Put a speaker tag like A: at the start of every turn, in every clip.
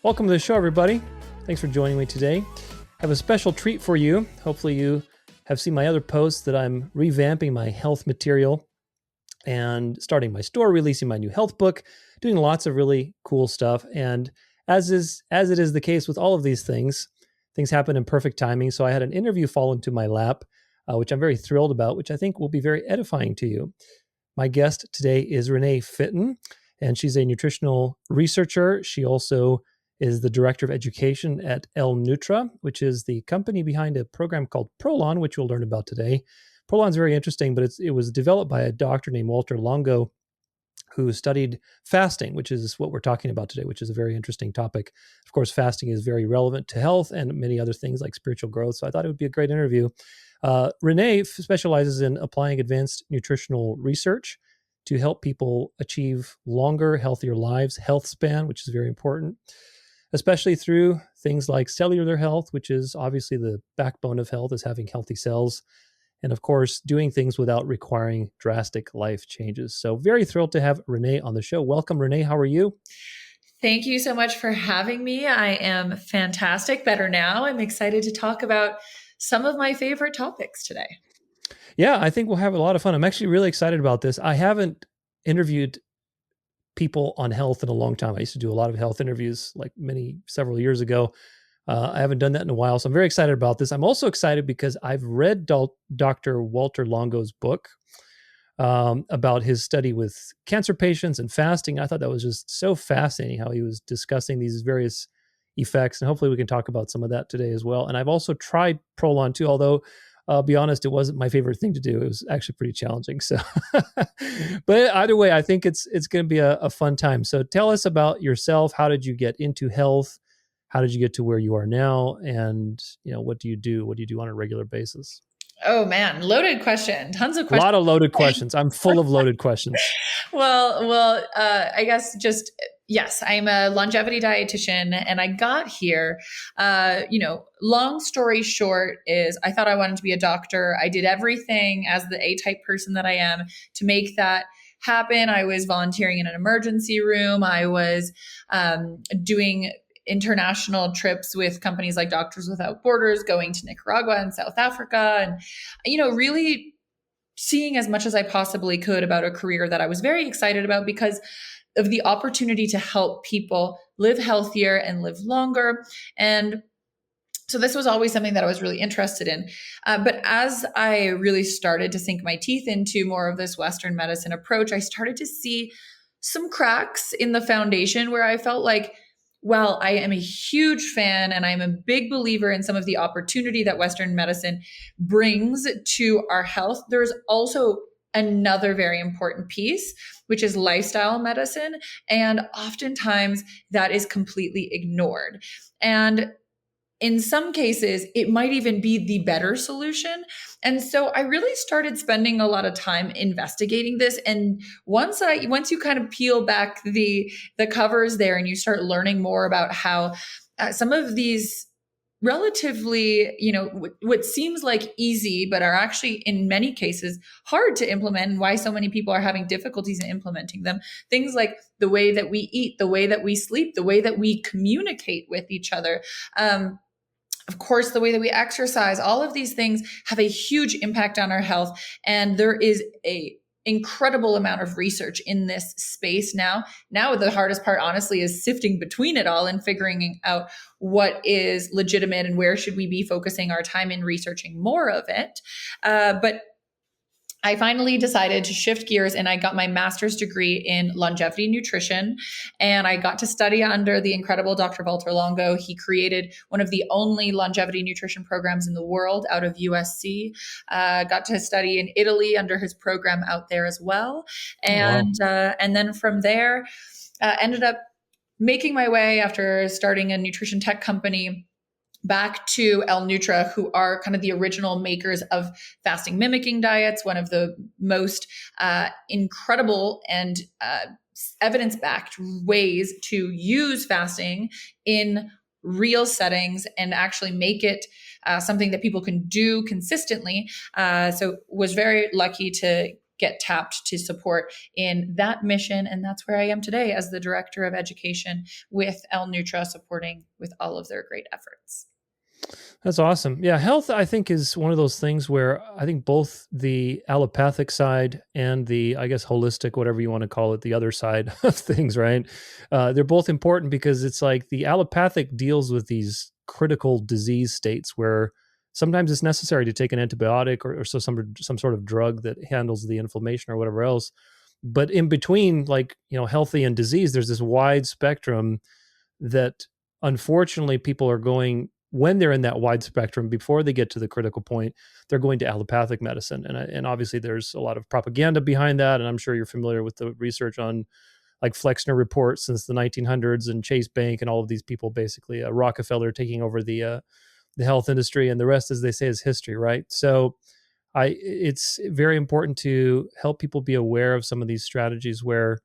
A: Welcome to the show, everybody. Thanks for joining me today. I have a special treat for you. Hopefully you have seen my other posts that I'm revamping my health material and starting my store, releasing my new health book, doing lots of really cool stuff. And as it is the case with all of these things happen in perfect timing. So I had an interview fall into my lap, which I'm very thrilled about, which I think will be very edifying to you. My guest today is Renee Fitton, and she's a nutritional researcher. She also is the director of education at L-NUTRA, which is the company behind a program called Prolon, which we'll learn about today. Prolon is very interesting, but it was developed by a doctor named Walter Longo, who studied fasting, which is what we're talking about today, which is a very interesting topic. Of course, fasting is very relevant to health and many other things like spiritual growth. So I thought it would be a great interview. Renee specializes in applying advanced nutritional research to help people achieve longer, healthier lives, health span, which is very important, especially through things like cellular health, which is obviously the backbone of health, is having healthy cells. And of course, doing things without requiring drastic life changes. So very thrilled to have Renee on the show. Welcome, Renee. How are you?
B: Thank you so much for having me. I am fantastic. Better now. I'm excited to talk about some of my favorite topics today.
A: Yeah, I think we'll have a lot of fun. I'm actually really excited about this. I haven't interviewed people on health in a long time. I used to do a lot of health interviews like several years ago. I haven't done that in a while. So I'm very excited about this. I'm also excited because I've read Dr. Walter Longo's book about his study with cancer patients and fasting. I thought that was just so fascinating how he was discussing these various effects. And hopefully we can talk about some of that today as well. And I've also tried Prolon too, although I'll be honest, it wasn't my favorite thing to do. It was actually pretty challenging. So, but either way, I think it's going to be a fun time. So tell us about yourself. How did you get into health? How did you get to where you are now? And, what do you do? What do you do on a regular basis?
B: Oh man, loaded question. Tons of
A: A
B: questions.
A: lot of loaded questions. I'm full of loaded questions.
B: Well, I guess yes, I'm a longevity dietitian and I got here, long story short is I thought I wanted to be a doctor. I did everything as the A-type person that I am to make that happen. I was volunteering in an emergency room. I was doing international trips with companies like Doctors Without Borders, going to Nicaragua and South Africa, and, really seeing as much as I possibly could about a career that I was very excited about because of the opportunity to help people live healthier and live longer. And so this was always something that I was really interested in. But as I really started to sink my teeth into more of this Western medicine approach, I started to see some cracks in the foundation where I felt like, well, I am a huge fan and I'm a big believer in some of the opportunity that Western medicine brings to our health. There's also another very important piece, which is lifestyle medicine. And oftentimes that is completely ignored. And in some cases, it might even be the better solution. And so I really started spending a lot of time investigating this. And once you kind of peel back the covers there and you start learning more about how some of these relatively, what seems like easy, but are actually in many cases hard to implement, and why so many people are having difficulties in implementing them. Things like the way that we eat, the way that we sleep, the way that we communicate with each other. Of course, the way that we exercise, all of these things have a huge impact on our health. And there is a incredible amount of research in this space now. Now, the hardest part, honestly, is sifting between it all and figuring out what is legitimate and where should we be focusing our time in researching more of it. But I finally decided to shift gears and I got my master's degree in longevity nutrition. And I got to study under the incredible Dr. Walter Longo. He created one of the only longevity nutrition programs in the world out of USC. Got to study in Italy under his program out there as well. And, and then from there, ended up making my way after starting a nutrition tech company back to L-NUTRA, who are kind of the original makers of fasting-mimicking diets, one of the most incredible and evidence-backed ways to use fasting in real settings and actually make it something that people can do consistently. So was very lucky to get tapped to support in that mission. And that's where I am today as the director of education with L-NUTRA, supporting with all of their great efforts.
A: That's awesome. Yeah, health, I think, is one of those things where I think both the allopathic side and the, I guess, holistic, whatever you want to call it, the other side of things, right? They're both important because it's like the allopathic deals with these critical disease states where sometimes it's necessary to take an antibiotic or some sort of drug that handles the inflammation or whatever else. But in between, like, healthy and disease, there's this wide spectrum that unfortunately people are going, when they're in that wide spectrum, before they get to the critical point, they're going to allopathic medicine. And obviously there's a lot of propaganda behind that. And I'm sure you're familiar with the research on like Flexner Report since the 1900s and Chase Bank and all of these people, basically Rockefeller taking over the health industry, and the rest, as they say, is history, right? So it's very important to help people be aware of some of these strategies where,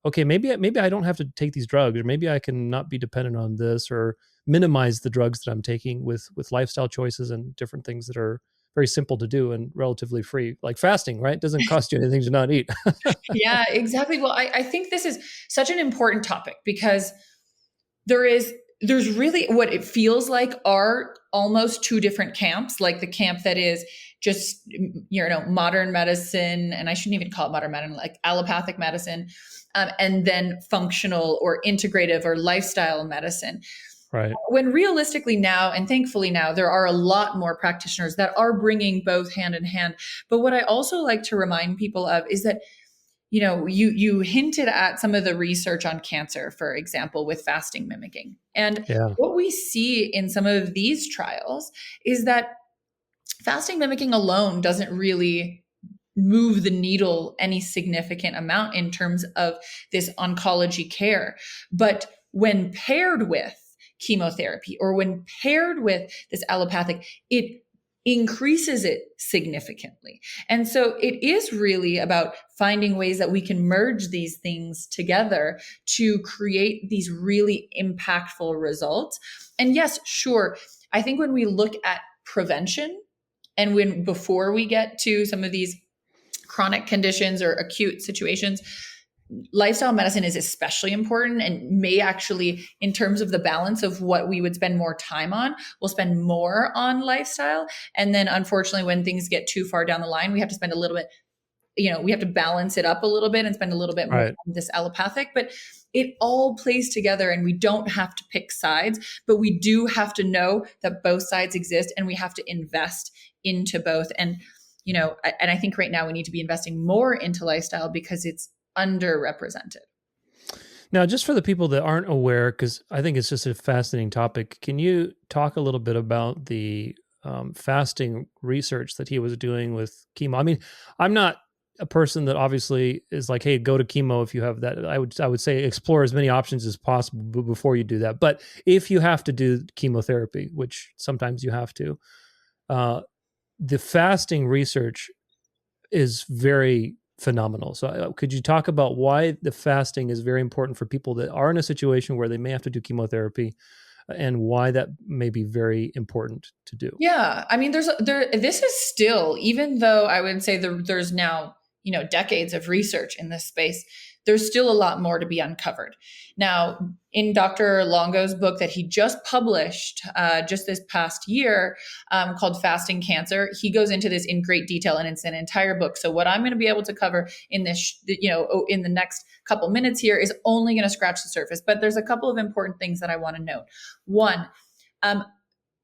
A: okay, maybe I don't have to take these drugs, or maybe I can not be dependent on this, or minimize the drugs that I'm taking with lifestyle choices and different things that are very simple to do and relatively free, like fasting, right? It doesn't cost you anything to not eat.
B: Yeah, exactly. Well, I think this is such an important topic because there's really what it feels like are almost two different camps, like the camp that is just, modern medicine, and I shouldn't even call it modern medicine, like allopathic medicine, and then functional or integrative or lifestyle medicine.
A: Right.
B: When realistically now, and thankfully now, there are a lot more practitioners that are bringing both hand in hand. But what I also like to remind people of is that, you hinted at some of the research on cancer, for example, with fasting mimicking. And what we see in some of these trials is that fasting mimicking alone doesn't really move the needle any significant amount in terms of this oncology care. But when paired with chemotherapy or when paired with this allopathic, it increases it significantly. And so it is really about finding ways that we can merge these things together to create these really impactful results. And yes, sure, I think when we look at prevention and before we get to some of these chronic conditions or acute situations, lifestyle medicine is especially important and may actually, in terms of the balance of what we would spend more time on, we'll spend more on lifestyle. And then unfortunately, when things get too far down the line, we have to spend a little bit, we have to balance it up a little bit and spend a little bit more on this allopathic. But it all plays together and we don't have to pick sides, but we do have to know that both sides exist and we have to invest into both. And, and I think right now we need to be investing more into lifestyle because it's underrepresented.
A: Now, just for the people that aren't aware, because I think it's just a fascinating topic, can you talk a little bit about the fasting research that he was doing with chemo? I mean, I'm not a person that obviously is like, hey, go to chemo if you have that. I would say explore as many options as possible before you do that. But if you have to do chemotherapy, which sometimes you have to, the fasting research is very phenomenal. So could you talk about why the fasting is very important for people that are in a situation where they may have to do chemotherapy and why that may be very important to do?
B: Yeah. I mean, this is still, even though I would say there's now, decades of research in this space, there's still a lot more to be uncovered. Now, in Dr. Longo's book that he just published just this past year called Fasting Cancer, he goes into this in great detail and it's an entire book. So what I'm going to be able to cover in this, in the next couple minutes here is only going to scratch the surface. But there's a couple of important things that I want to note. One,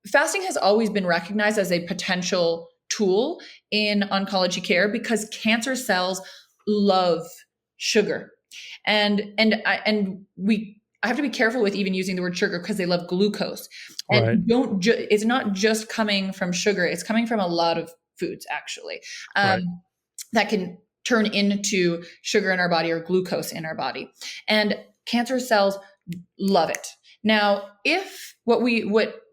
B: fasting has always been recognized as a potential tool in oncology care because cancer cells love sugar. And I have to be careful with even using the word sugar because they love glucose. And it's not just coming from sugar, it's coming from a lot of foods actually that can turn into sugar in our body or glucose in our body. And cancer cells love it. Now, if what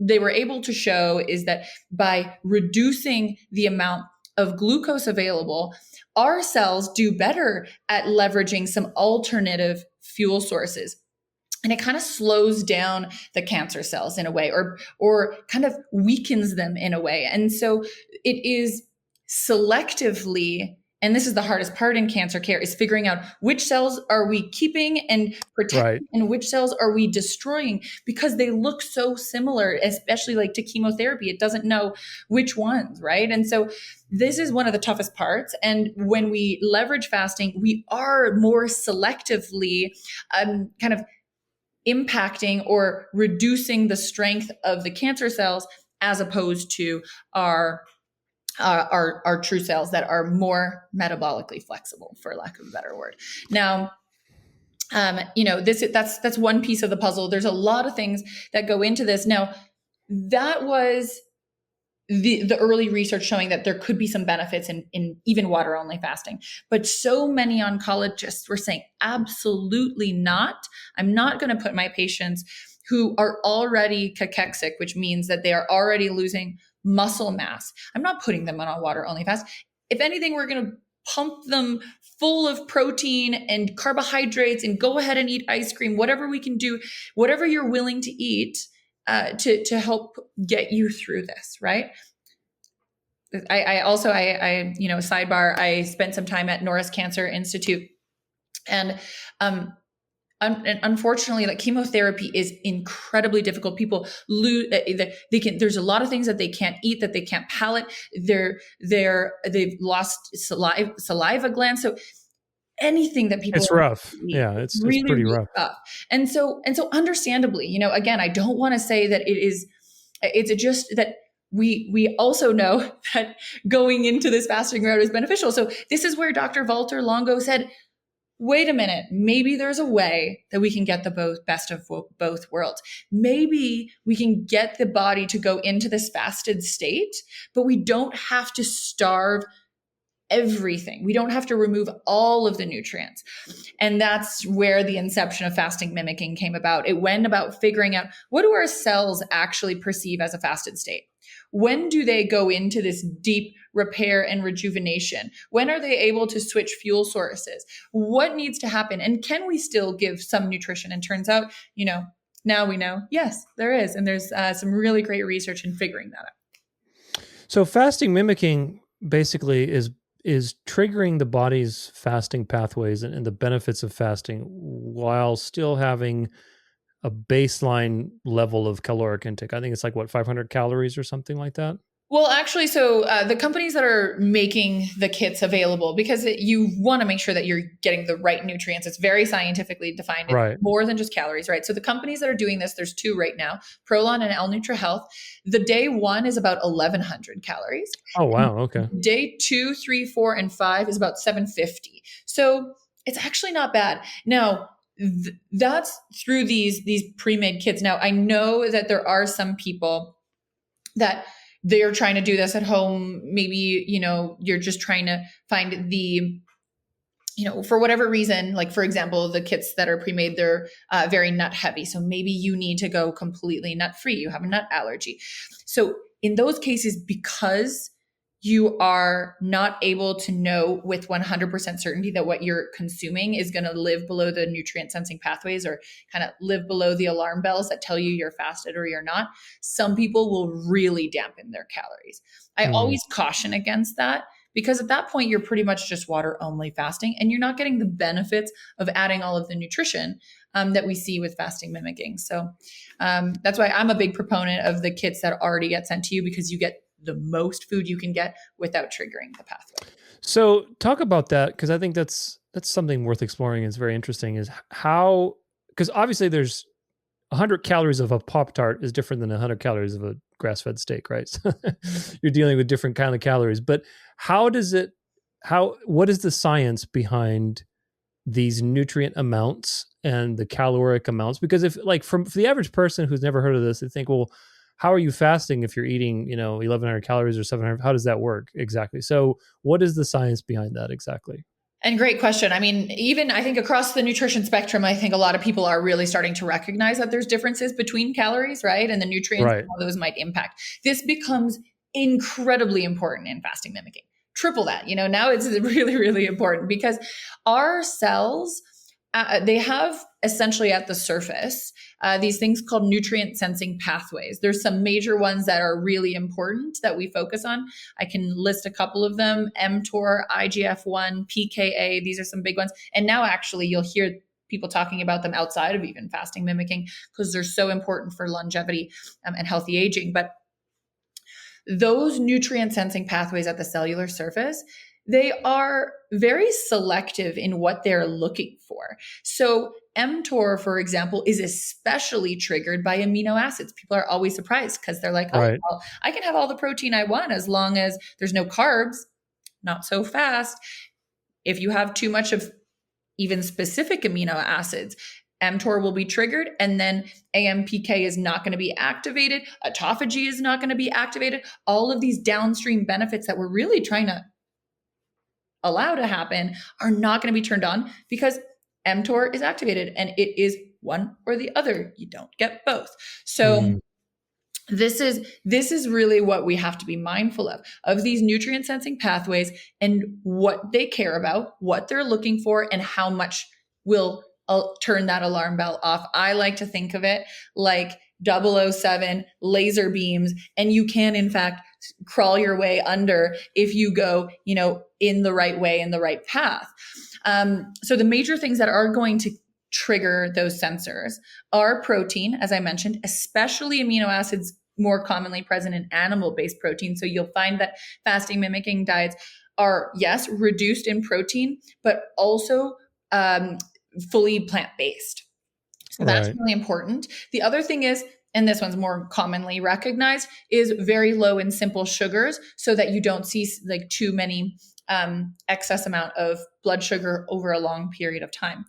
B: they were able to show is that by reducing the amount of glucose available, our cells do better at leveraging some alternative fuel sources. And it kind of slows down the cancer cells in a way, or kind of weakens them in a way. And so it is selectively And this is the hardest part in cancer care, is figuring out which cells are we keeping and protecting and which cells are we destroying, because they look so similar, especially like to chemotherapy. It doesn't know which ones, right? And so this is one of the toughest parts. And when we leverage fasting, we are more selectively kind of impacting or reducing the strength of the cancer cells, as opposed to our true cells that are more metabolically flexible, for lack of a better word. Now, that's one piece of the puzzle. There's a lot of things that go into this. Now, that was the early research showing that there could be some benefits in even water only fasting. But so many oncologists were saying, absolutely not. I'm not going to put my patients who are already cachexic, which means that they are already losing muscle mass, I'm not putting them on a water only fast. If anything, we're going to pump them full of protein and carbohydrates and go ahead and eat ice cream, whatever we can do, whatever you're willing to eat to help get you through this, right? I also, sidebar, I spent some time at Norris Cancer Institute, and unfortunately, like, chemotherapy is incredibly difficult. People lose, there's a lot of things that they can't eat, that they can't palate. They've lost saliva glands. So anything that people,
A: it's rough. Yeah. It's
B: really,
A: pretty
B: really
A: rough.
B: tough. And so understandably, again, I don't want to say that it's just that we also know that going into this fasting route is beneficial. So this is where Dr. Walter Longo said, wait a minute, maybe there's a way that we can get the best of both worlds. Maybe we can get the body to go into this fasted state, but we don't have to starve everything. We don't have to remove all of the nutrients. And that's where the inception of fasting mimicking came about. It went about figuring out, what do our cells actually perceive as a fasted state? When do they go into this deep repair and rejuvenation? When are they able to switch fuel sources? What needs to happen? And can we still give some nutrition? And turns out, now we know, yes, there is. And there's some really great research in figuring that out.
A: So fasting mimicking basically is triggering the body's fasting pathways and the benefits of fasting while still having a baseline level of caloric intake. I think it's like 500 calories or something like that.
B: Well, actually, so the companies that are making the kits available, because you want to make sure that you're getting the right nutrients. It's very scientifically defined. It's
A: right.
B: More than just calories, right? So the companies that are doing this, there's two right now, Prolon and L-NUTRA Health. The day one is about 1,100 calories.
A: Oh, wow. Okay.
B: Day 2, 3, 4, and 5 is about 750. So it's actually not bad. Now, that's through these pre-made kits. Now, I know that there are some people that they're trying to do this at home. Maybe, you're just trying to find the, for whatever reason, like, for example, the kits that are pre-made, they're very nut heavy. So maybe you need to go completely nut free. You have a nut allergy. So in those cases, because you are not able to know with 100% certainty that what you're consuming is going to live below the nutrient sensing pathways, or kind of live below the alarm bells that tell you you're fasted or you're not, some people will really dampen their calories. I always caution against that, because at that point, you're pretty much just water only fasting, and you're not getting the benefits of adding all of the nutrition that we see with fasting mimicking. So that's why I'm a big proponent of the kits that already get sent to you, because you get the most food you can get without triggering the pathway.
A: So talk about that, because I think that's something worth exploring. It's very interesting, is how, because obviously there's 100 calories of a Pop-Tart is different than 100 calories of a grass-fed steak, right? So you're dealing with different kind of calories, but what is the science behind these nutrient amounts and the caloric amounts? Because if, like, for the average person who's never heard of this, they think, well, how are you fasting if you're eating, 1,100 calories or 700? How does that work exactly? So what is the science behind that exactly?
B: And great question. I mean, even I think across the nutrition spectrum, I think a lot of people are really starting to recognize that there's differences between calories, right? And the nutrients,
A: right.
B: And how those might impact. This becomes incredibly important in fasting mimicking. Triple that, now it's really, really important, because our cells They have essentially at the surface these things called nutrient sensing pathways. There's some major ones that are really important that we focus on. I can list a couple of them: mTOR, IGF-1, PKA. These are some big ones. And now actually you'll hear people talking about them outside of even fasting mimicking because they're so important for longevity and healthy aging. But those nutrient sensing pathways at the cellular surface, they are very selective in what they're looking for. So mTOR, for example, is especially triggered by amino acids. People are always surprised because they're like, oh,
A: Right.
B: well, I can have all the protein I want as long as there's no carbs. Not so fast. If you have too much of even specific amino acids, mTOR will be triggered, and then AMPK is not going to be activated. Autophagy is not going to be activated. All of these downstream benefits that we're really trying to allow to happen are not going to be turned on because mTOR is activated, and it is one or the other. You don't get both. So this is really what we have to be mindful of these nutrient sensing pathways and what they care about, what they're looking for, and how much will turn that alarm bell off. I like to think of it like 007 laser beams, and you can in fact crawl your way under if you go, in the right way, in the right path. So the major things that are going to trigger those sensors are protein, as I mentioned, especially amino acids more commonly present in animal-based protein. So you'll find that fasting mimicking diets are, yes, reduced in protein, but also fully plant-based. So that's really important. The other thing is, and this one's more commonly recognized, is very low in simple sugars so that you don't see like too many excess amount of blood sugar over a long period of time.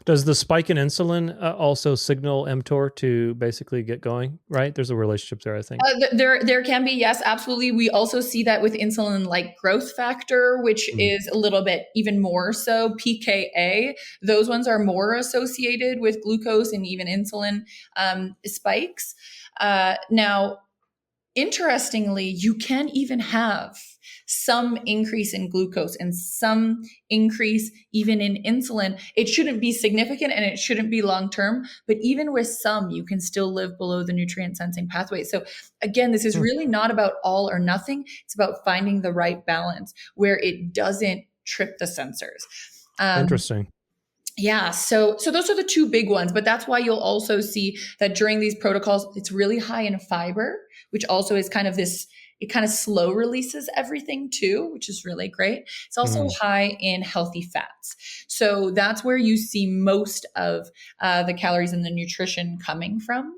A: Does the spike in insulin also signal mTOR to basically get going, right? There's a relationship there, I think.
B: There can be, yes, absolutely. We also see that with insulin like growth factor, which is a little bit even more so. PKA, those ones are more associated with glucose and even insulin spikes. Now, interestingly, you can even have some increase in glucose and some increase even in insulin. It shouldn't be significant and it shouldn't be long-term, but even with some, you can still live below the nutrient sensing pathway. So again, this is really not about all or nothing. It's about finding the right balance where it doesn't trip the sensors.
A: Interesting.
B: Yeah. So those are the two big ones, but that's why you'll also see that during these protocols, it's really high in fiber, which also is kind of this, it kind of slow releases everything too, which is really great. It's also high in healthy fats. So that's where you see most of the calories and the nutrition coming from.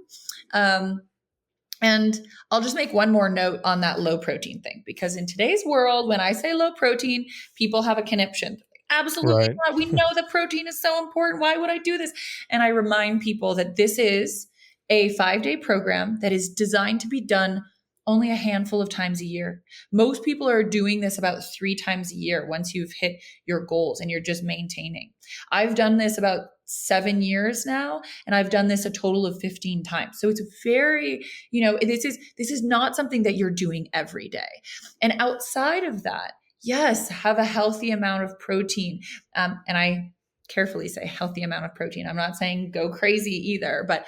B: And I'll just make one more note on that low protein thing, because in today's world, when I say low protein, people have a conniption. Absolutely not. We know that protein is so important. Why would I do this? And I remind people that this is a 5-day program that is designed to be done only a handful of times a year. Most people are doing this about 3 times a year once you've hit your goals and you're just maintaining. I've done this about 7 years now, and I've done this a total of 15 times. So it's very, this is not something that you're doing every day. And outside of that, yes, have a healthy amount of protein. And I carefully say healthy amount of protein. I'm not saying go crazy either, but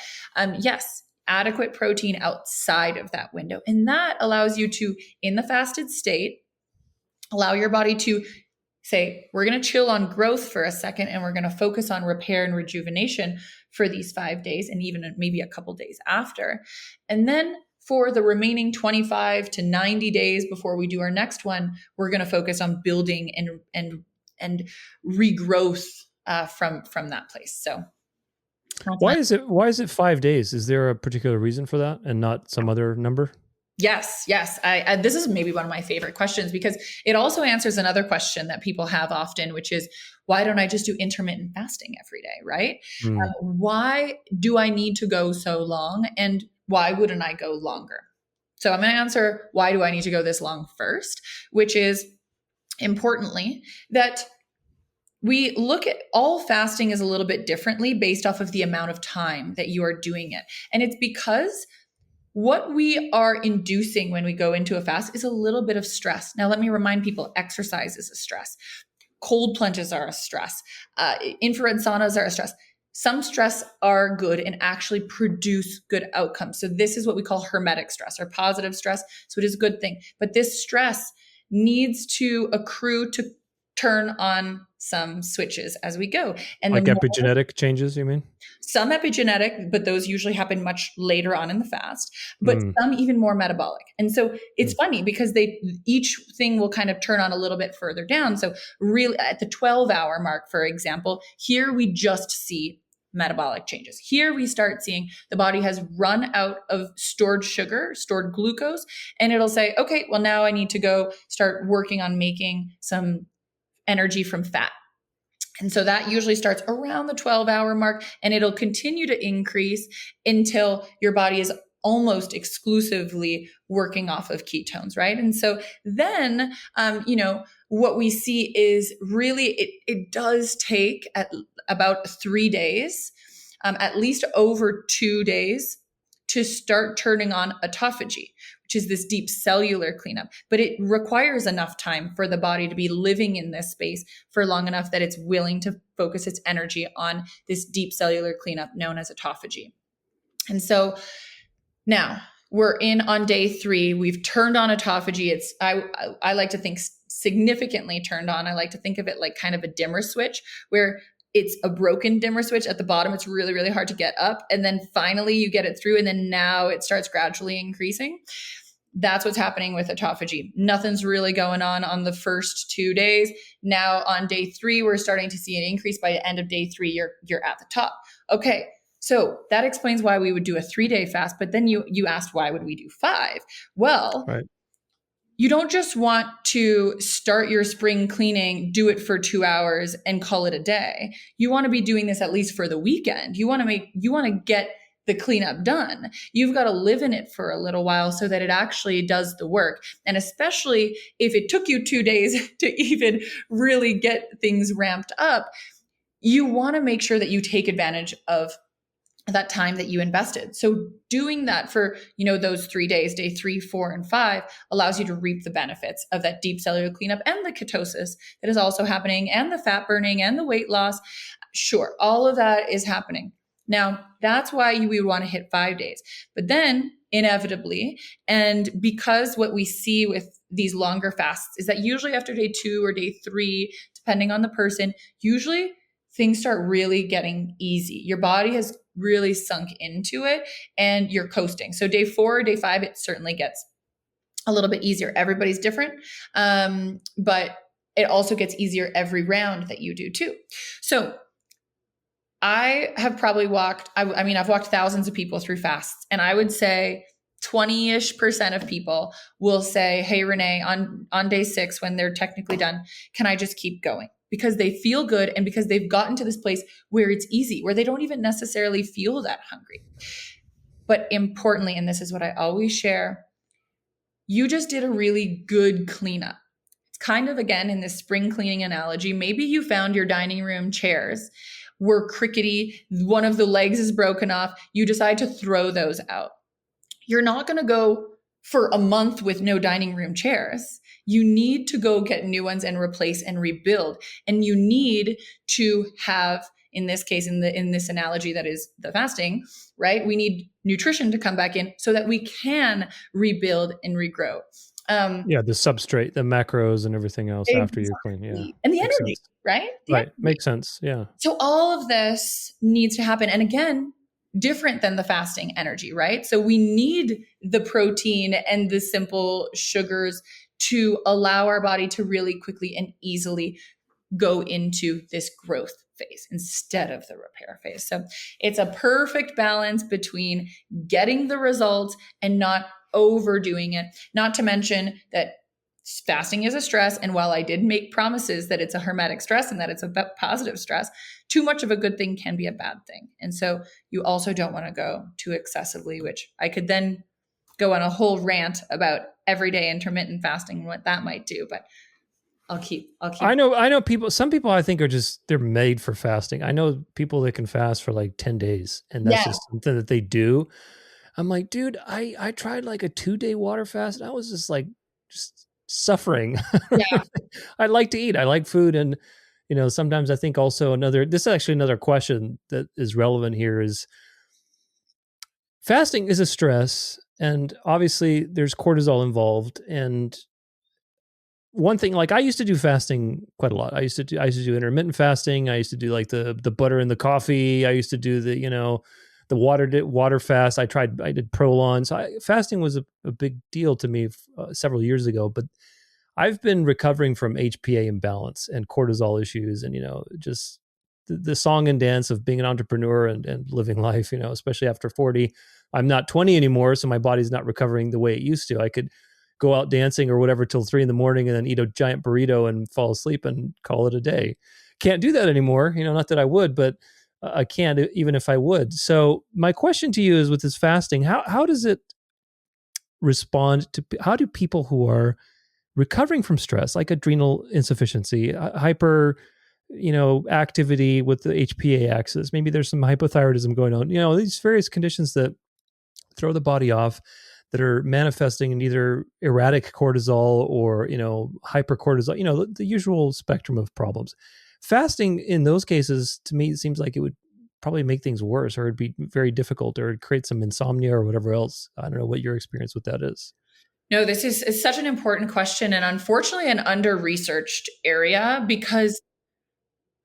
B: yes, adequate protein outside of that window. And that allows you to, in the fasted state, allow your body to say, we're going to chill on growth for a second, and we're going to focus on repair and rejuvenation for these 5 days and even maybe a couple days after. And then for the remaining 25 to 90 days before we do our next one, we're going to focus on building and regrowth from that place. So
A: why is it 5 days? Is there a particular reason for that and not some other number?
B: Yes. I this is maybe one of my favorite questions, because it also answers another question that people have often, which is, why don't I just do intermittent fasting every day, right? Why do I need to go so long, and why wouldn't I go longer? So I'm going to answer why do I need to go this long first, which is importantly that we look at all fasting is a little bit differently based off of the amount of time that you are doing it. And it's because what we are inducing when we go into a fast is a little bit of stress. Now, let me remind people, exercise is a stress. Cold plunges are a stress. Infrared saunas are a stress. Some stress are good and actually produce good outcomes. So this is what we call hermetic stress or positive stress. So it is a good thing. But this stress needs to accrue to turn on some switches as we go. And
A: like epigenetic changes, you mean?
B: some epigenetic, but those usually happen much later on in the fast, but some even more metabolic. And so it's funny because each thing will kind of turn on a little bit further down. So really at the 12-hour mark, for example, here we just see metabolic changes. Here we start seeing the body has run out of stored sugar, stored glucose, and it'll say, okay, well, now I need to go start working on making some energy from fat. And so that usually starts around the 12-hour mark, and it'll continue to increase until your body is almost exclusively working off of ketones, right? And so then, what we see is really it does take at about 3 days, at least over 2 days, to start turning on autophagy, which is this deep cellular cleanup. But it requires enough time for the body to be living in this space for long enough that it's willing to focus its energy on this deep cellular cleanup known as autophagy. And so now we're in on day 3. We've turned on autophagy. It's I like to think significantly turned on. I like to think of it like kind of a dimmer switch where it's a broken dimmer switch at the bottom. It's really, really hard to get up. And then finally you get it through, and then now it starts gradually increasing. That's what's happening with autophagy. Nothing's really going on the first 2 days. Now on day 3, we're starting to see an increase. By the end of day 3, you're at the top. Okay. So that explains why we would do a 3-day fast. But then you asked, why would we do 5? Well,
A: right.
B: You don't just want to start your spring cleaning, do it for 2 hours and call it a day. You want to be doing this at least for the weekend. You want to get the cleanup done. You've got to live in it for a little while so that it actually does the work. And especially if it took you 2 days to even really get things ramped up, you want to make sure that you take advantage of that time that you invested. So doing that for, those 3 days, day 3, 4, and 5, allows you to reap the benefits of that deep cellular cleanup and the ketosis that is also happening, and the fat burning and the weight loss. Sure, all of that is happening. Now, that's why we would want to hit 5 days. But then inevitably, and because what we see with these longer fasts is that usually after day 2 or day 3, depending on the person, usually things start really getting easy. Your body has really sunk into it and you're coasting. So day 4 or day 5, it certainly gets a little bit easier. Everybody's different. But it also gets easier every round that you do too. So I have probably I've walked thousands of people through fasts, and I would say 20-ish% of people will say, hey, Renee, on day 6, when they're technically done, can I just keep going? Because they feel good and because they've gotten to this place where it's easy, where they don't even necessarily feel that hungry. But importantly, and this is what I always share, you just did a really good cleanup. It's kind of, again, in this spring cleaning analogy, maybe you found your dining room chairs were crickety, one of the legs is broken off, you decide to throw those out. You're not going to go for a month with no dining room chairs. You need to go get new ones and replace and rebuild. And you need to have, in this case, in this analogy that is the fasting, right? We need nutrition to come back in so that we can rebuild and regrow.
A: The substrate, the macros and everything else after you clean. Yeah.
B: And the energy, right?
A: Makes sense. Yeah.
B: So all of this needs to happen. And again, different than the fasting energy, right? So we need the protein and the simple sugars to allow our body to really quickly and easily go into this growth phase instead of the repair phase. So it's a perfect balance between getting the results and not overdoing it. Not to mention that fasting is a stress. And while I did make promises that it's a hermetic stress and that it's a positive stress, too much of a good thing can be a bad thing. And so you also don't want to go too excessively, which I could then go on a whole rant about everyday intermittent fasting and what that might do, but I'll keep.
A: I know people, some people I think they're made for fasting. I know people that can fast for like 10 days and that's just something that they do. I'm like, dude, I tried like a 2-day water fast. And I was just suffering.
B: Yeah.
A: I like to eat. I like food. And, sometimes I think also this is actually another question that is relevant here is fasting is a stress. And obviously there's cortisol involved. And one thing, like I used to do fasting quite a lot. I used to do intermittent fasting. I used to do like the butter in the coffee. I used to do the water fast. I did Prolon. So fasting was a big deal to me several years ago. But I've been recovering from HPA imbalance and cortisol issues, and just the song and dance of being an entrepreneur and living life. Especially after 40, I'm not 20 anymore, so my body's not recovering the way it used to. I could go out dancing or whatever till 3 a.m. and then eat a giant burrito and fall asleep and call it a day. Can't do that anymore. Not that I would, but I can't even if I would. So my question to you is, with this fasting, how does it respond to, how do people who are recovering from stress, like adrenal insufficiency, hyper, activity with the HPA axis, maybe there's some hypothyroidism going on, these various conditions that throw the body off, that are manifesting in either erratic cortisol or, hypercortisol, the usual spectrum of problems. Fasting in those cases, to me, it seems like it would probably make things worse, or it'd be very difficult, or it'd create some insomnia or whatever else. I don't know what your experience with that is.
B: No, this is such an important question, and unfortunately an under-researched area, because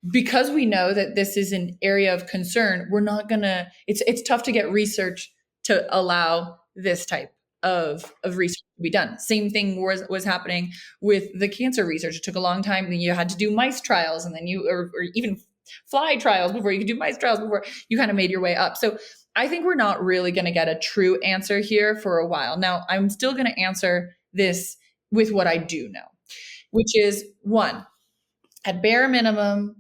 B: we know that this is an area of concern. We're not gonna, it's tough to get research to allow this type of research to be done. Same thing was happening with the cancer research. It took a long time. Then you had to do mice trials, and then or even fly trials before you could do mice trials, before you kind of made your way up. So I think we're not really going to get a true answer here for a while. Now, I'm still going to answer this with what I do know, which is, one, at bare minimum,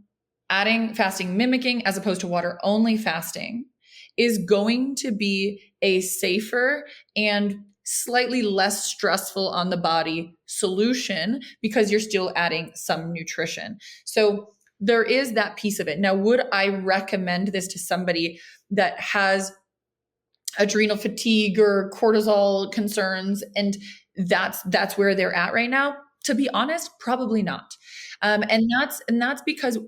B: adding fasting mimicking as opposed to water only fasting is going to be a safer and slightly less stressful on the body solution, because you're still adding some nutrition. So there is that piece of it. Now, would I recommend this to somebody that has adrenal fatigue or cortisol concerns, and that's where they're at right now? To be honest, probably not. And that's because,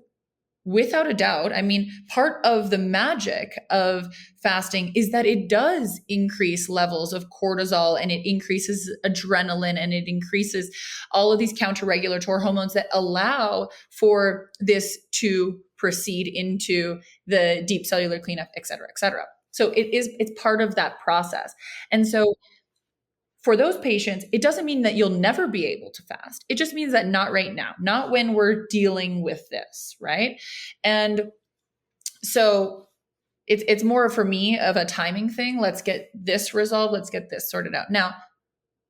B: without a doubt, I mean, part of the magic of fasting is that it does increase levels of cortisol, and it increases adrenaline, and it increases all of these counter-regulatory hormones that allow for this to proceed into the deep cellular cleanup, et cetera, et cetera. So it's part of that process. And so for those patients, it doesn't mean that you'll never be able to fast. It just means that not right now, not when we're dealing with this, right? And so it's more for me of a timing thing. Let's get this resolved. Let's get this sorted out. Now,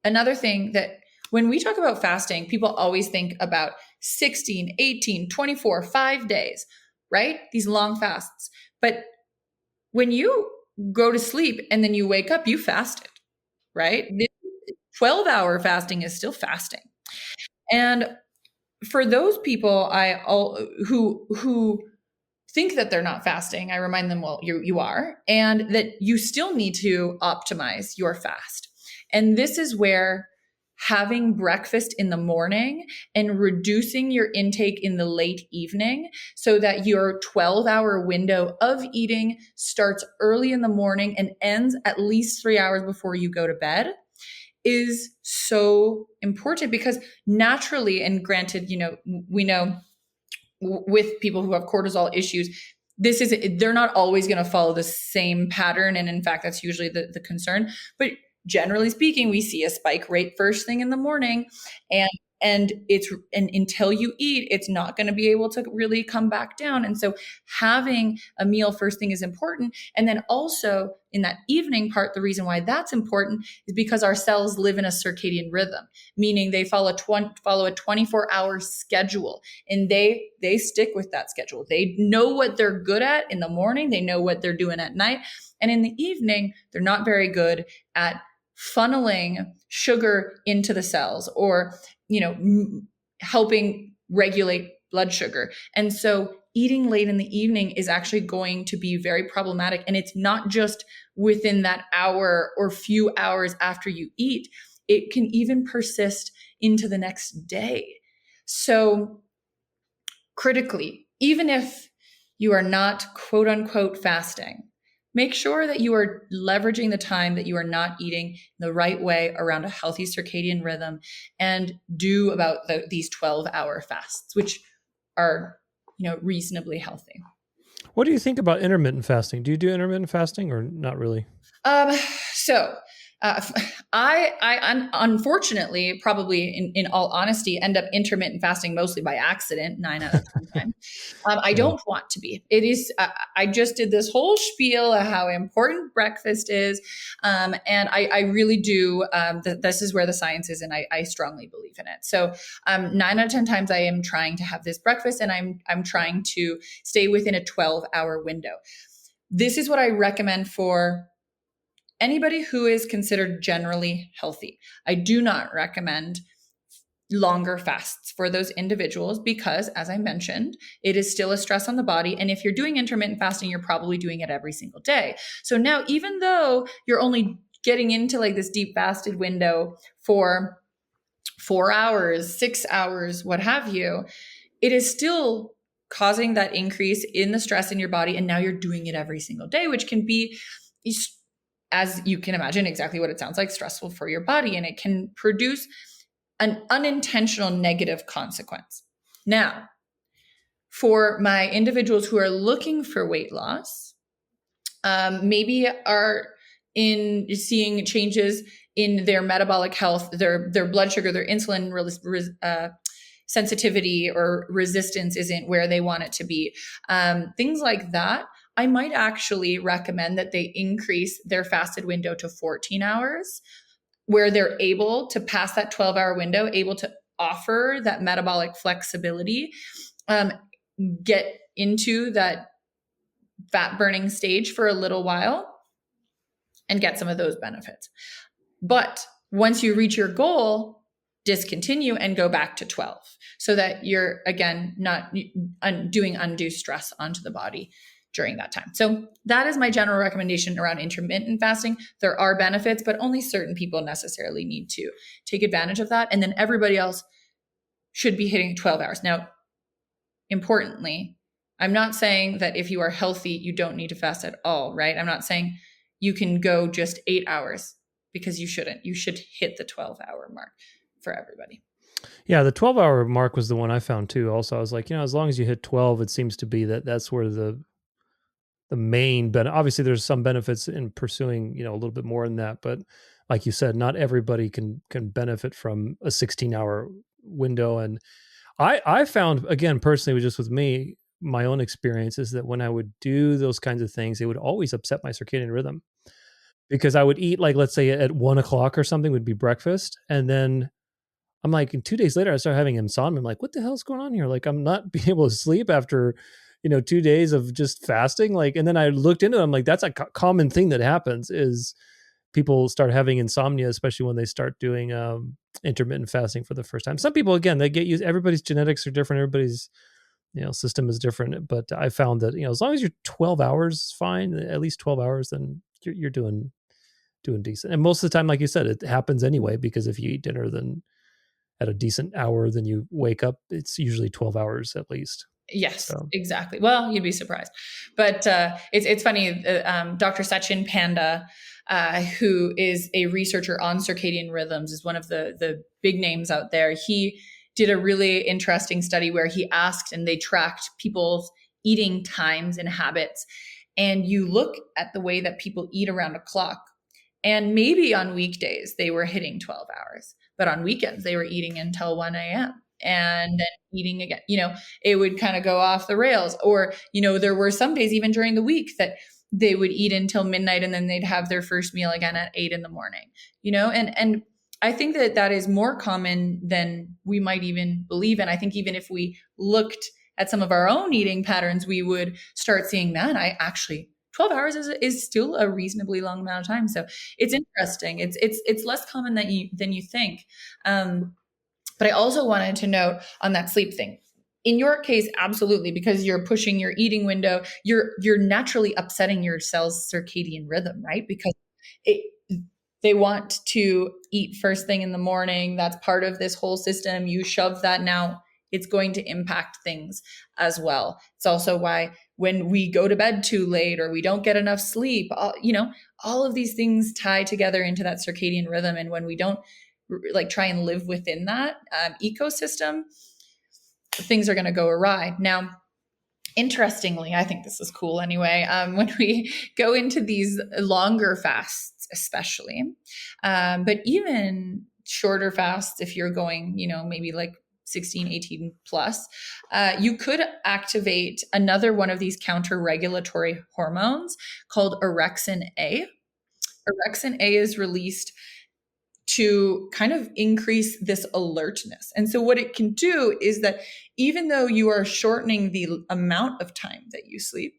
B: another thing that when we talk about fasting, people always think about 16, 18, 24, 5 days, right? These long fasts. But when you go to sleep and then you wake up, you fasted, right? 12-hour fasting is still fasting. And for those people who think that they're not fasting, I remind them, well, you are, and that you still need to optimize your fast. And this is where having breakfast in the morning and reducing your intake in the late evening, so that your 12-hour window of eating starts early in the morning and ends at least 3 hours before you go to bed, is so important. Because naturally, and granted, we know with people who have cortisol issues, they're not always going to follow the same pattern. And in fact, that's usually the concern. But generally speaking, we see a spike right first thing in the morning, and until you eat, it's not going to be able to really come back down. And so having a meal first thing is important. And then also in that evening part, the reason why that's important is because our cells live in a circadian rhythm, meaning they follow a 24-hour schedule, and they stick with that schedule. They know what they're good at in the morning. They know what they're doing at night. And in the evening, they're not very good at funneling sugar into the cells, or helping regulate blood sugar. And so eating late in the evening is actually going to be very problematic. And it's not just within that hour or few hours after you eat. it can even persist into the next day. So critically, even if you are not quote unquote fasting, make sure that you are leveraging the time that you are not eating the right way around a healthy circadian rhythm, and do about these 12-hour fasts, which are, reasonably healthy.
A: What do you think about intermittent fasting? Do you do intermittent fasting or not really?
B: Um, so uh, I unfortunately, probably in all honesty, end up intermittent fasting mostly by accident, 9 out of 10 times. I
A: Yeah.
B: don't want to be. It is. I just did this whole spiel of how important breakfast is, and I really do. This is where the science is, and I strongly believe in it. So 9 out of 10 times, I am trying to have this breakfast, and I'm trying to stay within a 12-hour window. This is what I recommend for anybody who is considered generally healthy. I do not recommend longer fasts for those individuals because, as I mentioned, it is still a stress on the body. And if you're doing intermittent fasting, you're probably doing it every single day. So now, even though you're only getting into like this deep fasted window for 4 hours, 6 hours, what have you, it is still causing that increase in the stress in your body. And now you're doing it every single day, which can be, as you can imagine, exactly what it sounds like, stressful for your body. And it can produce an unintentional negative consequence. Now, for my individuals who are looking for weight loss, maybe are in seeing changes in their metabolic health, their blood sugar, their insulin sensitivity or resistance isn't where they want it to be. Things like that. I might actually recommend that they increase their fasted window to 14 hours, where they're able to pass that 12-hour window, able to offer that metabolic flexibility, get into that fat burning stage for a little while and get some of those benefits. But once you reach your goal, discontinue and go back to 12 so that you're, again, not doing undue stress onto the body during that time. So that is my general recommendation around intermittent fasting. There are benefits, but only certain people necessarily need to take advantage of that. And then everybody else should be hitting 12 hours. Now, importantly, I'm not saying that if you are healthy, you don't need to fast at all, right? I'm not saying you can go just 8 hours, because you shouldn't. You should hit the 12-hour mark for everybody.
A: Yeah, the 12-hour mark was the one I found too. Also, I was like, as long as you hit 12, it seems to be that's where the main benefit. Obviously, there's some benefits in pursuing, a little bit more than that, but like you said, not everybody can benefit from a 16-hour window. And I found, again, personally, just with me, my own experience is that when I would do those kinds of things, it would always upset my circadian rhythm, because I would eat, like, let's say at 1 o'clock or something would be breakfast. And then I'm like, and 2 days later, I started having insomnia. I'm like, what the hell's going on here? Like, I'm not being able to sleep after, 2 days of just fasting. Like, and then I looked into it. I'm like, that's a common thing that happens is people start having insomnia, especially when they start doing intermittent fasting for the first time. Some people, again, they get used. Everybody's genetics are different. Everybody's, system is different. But I found that, as long as you're 12 hours is fine, at least 12 hours, then you're doing decent. And most of the time, like you said, it happens anyway, because if you eat dinner then at a decent hour, then you wake up, it's usually 12 hours at least.
B: Yes,
A: So
B: exactly. Well, you'd be surprised. But it's funny, Dr. Sachin Panda, who is a researcher on circadian rhythms, is one of the big names out there. He did a really interesting study where he asked and they tracked people's eating times and habits. And you look at the way that people eat around a clock, and maybe on weekdays they were hitting 12 hours, but on weekends they were eating until 1 a.m. and then eating again. It would kind of go off the rails. Or, there were some days even during the week that they would eat until midnight and then they'd have their first meal again at 8 in the morning, and I think that is more common than we might even believe. And I think even if we looked at some of our own eating patterns, we would start seeing, man, 12 hours is still a reasonably long amount of time. So it's interesting. It's less common than you think. But I also wanted to note on that sleep thing. In your case, absolutely, because you're pushing your eating window, you're naturally upsetting your cell's circadian rhythm, right? Because They want to eat first thing in the morning. That's part of this whole system. You shove that now, it's going to impact things as well. It's also why when we go to bed too late or we don't get enough sleep, all of these things tie together into that circadian rhythm. And when we don't like try and live within that ecosystem, things are going to go awry. Now, interestingly, I think this is cool anyway, when we go into these longer fasts, especially, but even shorter fasts, if you're going, maybe like 16, 18 plus, you could activate another one of these counter-regulatory hormones called orexin A. Orexin A is released to kind of increase this alertness. And so what it can do is that even though you are shortening the amount of time that you sleep,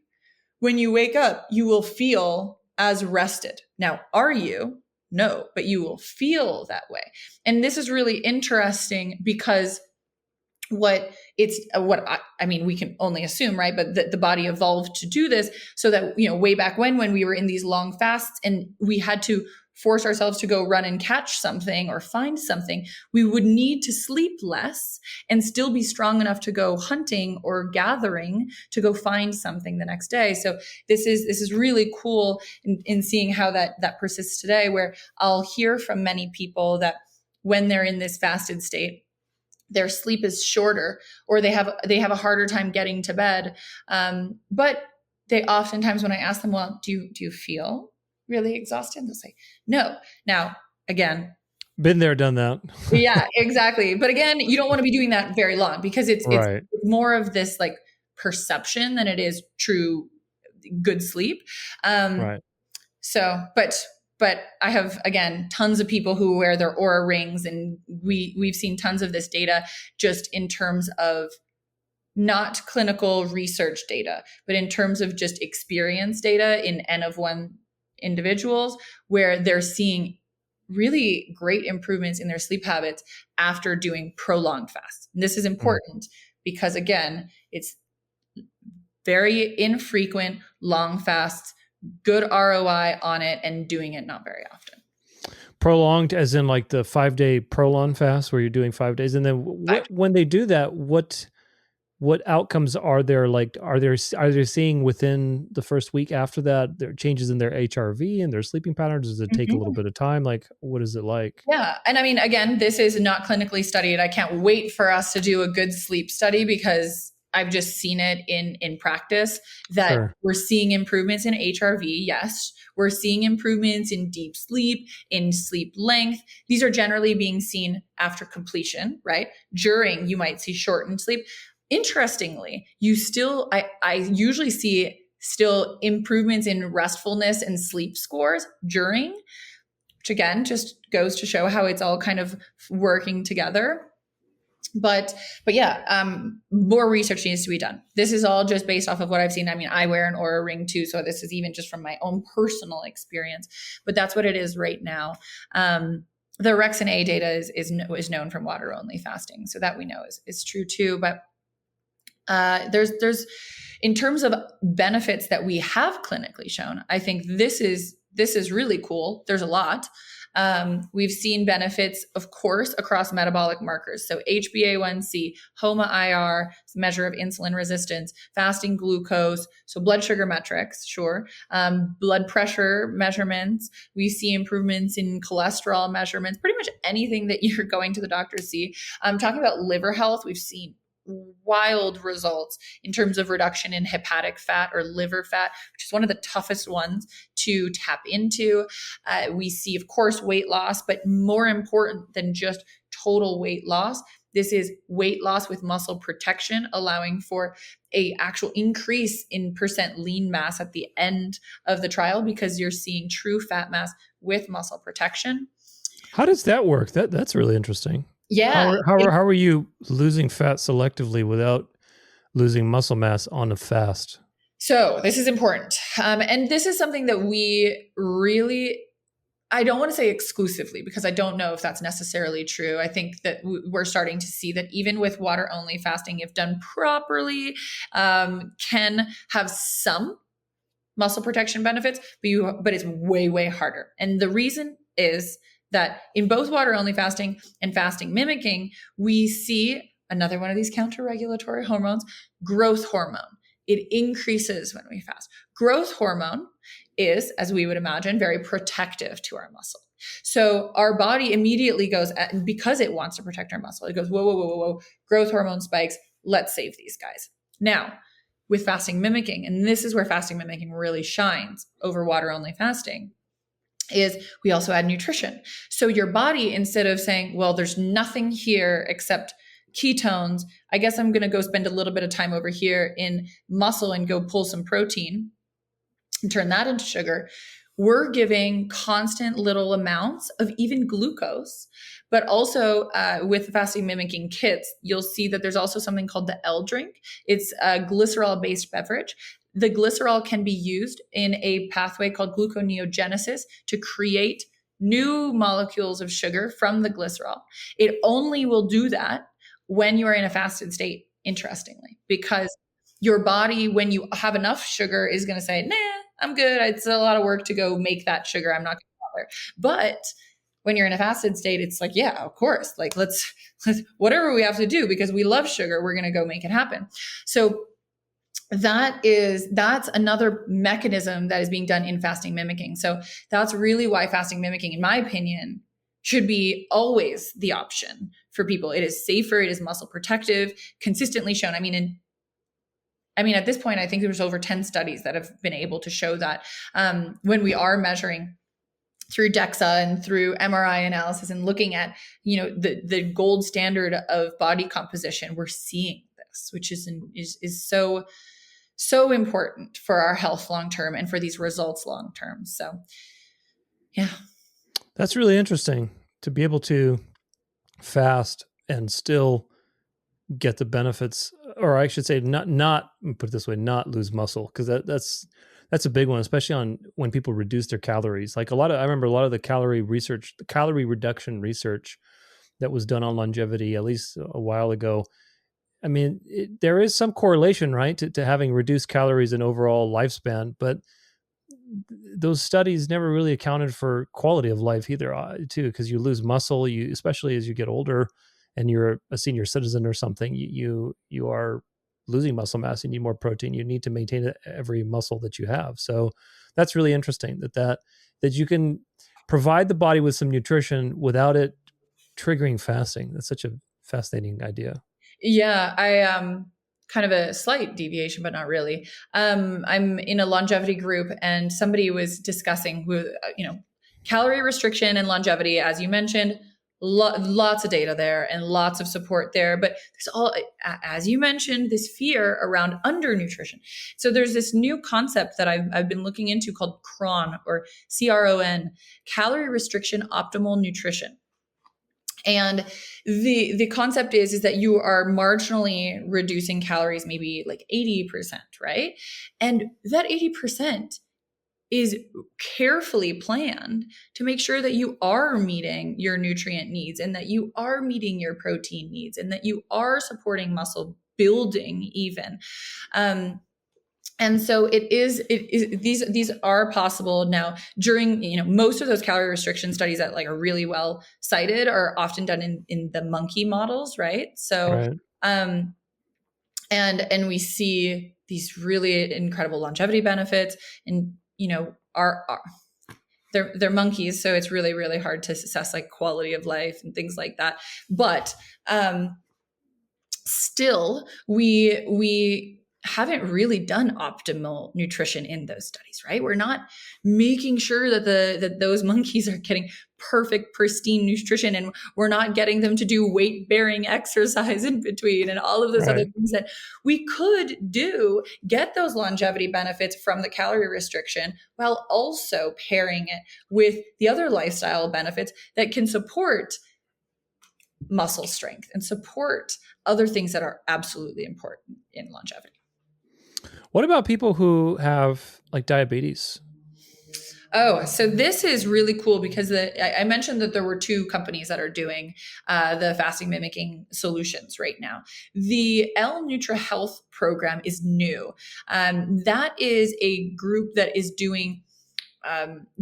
B: when you wake up, you will feel as rested. Now, are you? No, but you will feel that way. And this is really interesting because we can only assume, right? But the body evolved to do this so that, way back when we were in these long fasts and we had to force ourselves to go run and catch something or find something, we would need to sleep less and still be strong enough to go hunting or gathering to go find something the next day. So this is really cool in seeing how that persists today, where I'll hear from many people that when they're in this fasted state, their sleep is shorter or they have a harder time getting to bed. But they oftentimes, when I ask them, well, do you feel really exhausted? They'll say, no. Now, again,
A: been there, done that.
B: Yeah, exactly. But again, you don't want to be doing that very long because it's more of this like perception than it is true good sleep.
A: Right.
B: So, but I have, again, tons of people who wear their Oura rings, and we've seen tons of this data just in terms of not clinical research data, but in terms of just experience data in N of 1 individuals, where they're seeing really great improvements in their sleep habits after doing prolonged fasts. And this is important because, again, it's very infrequent, long fasts, good ROI on it, and doing it not very often.
A: Prolonged as in like the 5-day Prolon fast where you're doing 5 days. And then when they do that, what outcomes are there? Like, are they seeing within the first week after that, there are changes in their HRV and their sleeping patterns? Does it take a little bit of time? Like, what is it like?
B: Yeah. And I mean, again, this is not clinically studied. I can't wait for us to do a good sleep study because I've just seen it in practice that we're seeing improvements in HRV. Yes. We're seeing improvements in deep sleep, in sleep length. These are generally being seen after completion, right? During, you might see shortened sleep. Interestingly, I usually see still improvements in restfulness and sleep scores during, which again, just goes to show how it's all kind of working together. But yeah, more research needs to be done. This is all just based off of what I've seen. I mean, I wear an Oura ring too, so this is even just from my own personal experience, but that's what it is right now. The orexin A data is known from water only fasting. So that we know is true too. But there's in terms of benefits that we have clinically shown, I think this is really cool. There's a lot. We've seen benefits, of course, across metabolic markers. So HbA1c, HOMA-IR, measure of insulin resistance, fasting glucose, so blood sugar metrics, sure. Blood pressure measurements. We see improvements in cholesterol measurements, pretty much anything that you're going to the doctor to see. Talking about liver health, we've seen wild results in terms of reduction in hepatic fat or liver fat, which is one of the toughest ones to tap into. We see, of course, weight loss, but more important than just total weight loss, this is weight loss with muscle protection, allowing for a actual increase in % lean mass at the end of the trial because you're seeing true fat mass with muscle protection.
A: How does that work? That's really interesting.
B: Yeah.
A: How are you losing fat selectively without losing muscle mass on a fast?
B: So this is important. And this is something that we really, I don't want to say exclusively because I don't know if that's necessarily true. I think that we're starting to see that even with water only fasting, if done properly, can have some muscle protection benefits, but it's way, way harder. And the reason is that in both water only fasting and fasting mimicking, we see another one of these counter-regulatory hormones, growth hormone. It increases when we fast. Growth hormone is, as we would imagine, very protective to our muscle. So our body immediately goes, because it wants to protect our muscle, it goes, whoa, whoa, whoa, whoa, whoa, growth hormone spikes. Let's save these guys. Now, with fasting mimicking, and this is where fasting mimicking really shines over water only fasting, is we also add nutrition. So your body, instead of saying, well, there's nothing here except ketones, I guess I'm going to go spend a little bit of time over here in muscle and go pull some protein and turn that into sugar. We're giving constant little amounts of even glucose, but also with fasting mimicking kits, you'll see that there's also something called the L drink. It's a glycerol-based beverage. The glycerol can be used in a pathway called gluconeogenesis to create new molecules of sugar from the glycerol. It only will do that when you are in a fasted state, interestingly, because your body, when you have enough sugar, is going to say, nah, I'm good. It's a lot of work to go make that sugar. I'm not going to bother. But when you're in a fasted state, it's like, yeah, of course. Like, let's whatever we have to do because we love sugar, we're going to go make it happen. So that's another mechanism that is being done in fasting mimicking. So that's really why fasting mimicking, in my opinion, should be always the option for people. It is safer. It is muscle protective, consistently shown. I mean, at this point, I think there's over 10 studies that have been able to show that when we are measuring through DEXA and through MRI analysis and looking at, the gold standard of body composition, we're seeing this, which is so important for our health long-term and for these results long-term. So, yeah.
A: That's really interesting to be able to fast and still get the benefits, or I should say not put it this way, not lose muscle. Cause that's a big one, especially on when people reduce their calories. Like I remember a lot of the calorie reduction research that was done on longevity, at least a while ago. I mean, there is some correlation, right, to having reduced calories and overall lifespan, but those studies never really accounted for quality of life either, too, because you lose muscle, especially as you get older and you're a senior citizen or something, you are losing muscle mass. You need more protein. You need to maintain every muscle that you have. So that's really interesting that you can provide the body with some nutrition without it triggering fasting. That's such a fascinating idea.
B: Yeah, I kind of a slight deviation, but not really. I'm in a longevity group, and somebody was discussing, calorie restriction and longevity, as you mentioned. Lots of data there and lots of support there, but there's all, as you mentioned, this fear around undernutrition. So there's this new concept that I've been looking into called CRON, or CRON, calorie restriction optimal nutrition. And the concept is that you are marginally reducing calories, maybe like 80%, right? And that 80% is carefully planned to make sure that you are meeting your nutrient needs and that you are meeting your protein needs and that you are supporting muscle building even. And so these are possible now during, most of those calorie restriction studies that like are really well cited are often done in the monkey models. Right. So, right. And we see these really incredible longevity benefits and, they're monkeys. So it's really, really hard to assess like quality of life and things like that. But, still we haven't really done optimal nutrition in those studies, right? We're not making sure that those monkeys are getting perfect, pristine nutrition, and we're not getting them to do weight-bearing exercise in between and all of those other things that we could do, get those longevity benefits from the calorie restriction while also pairing it with the other lifestyle benefits that can support muscle strength and support other things that are absolutely important in longevity.
A: What about people who have like diabetes?
B: Oh, so this is really cool because I mentioned that there were two companies that are doing the fasting mimicking solutions right now. The L-NUTRA Health program is new. That is a group that is doing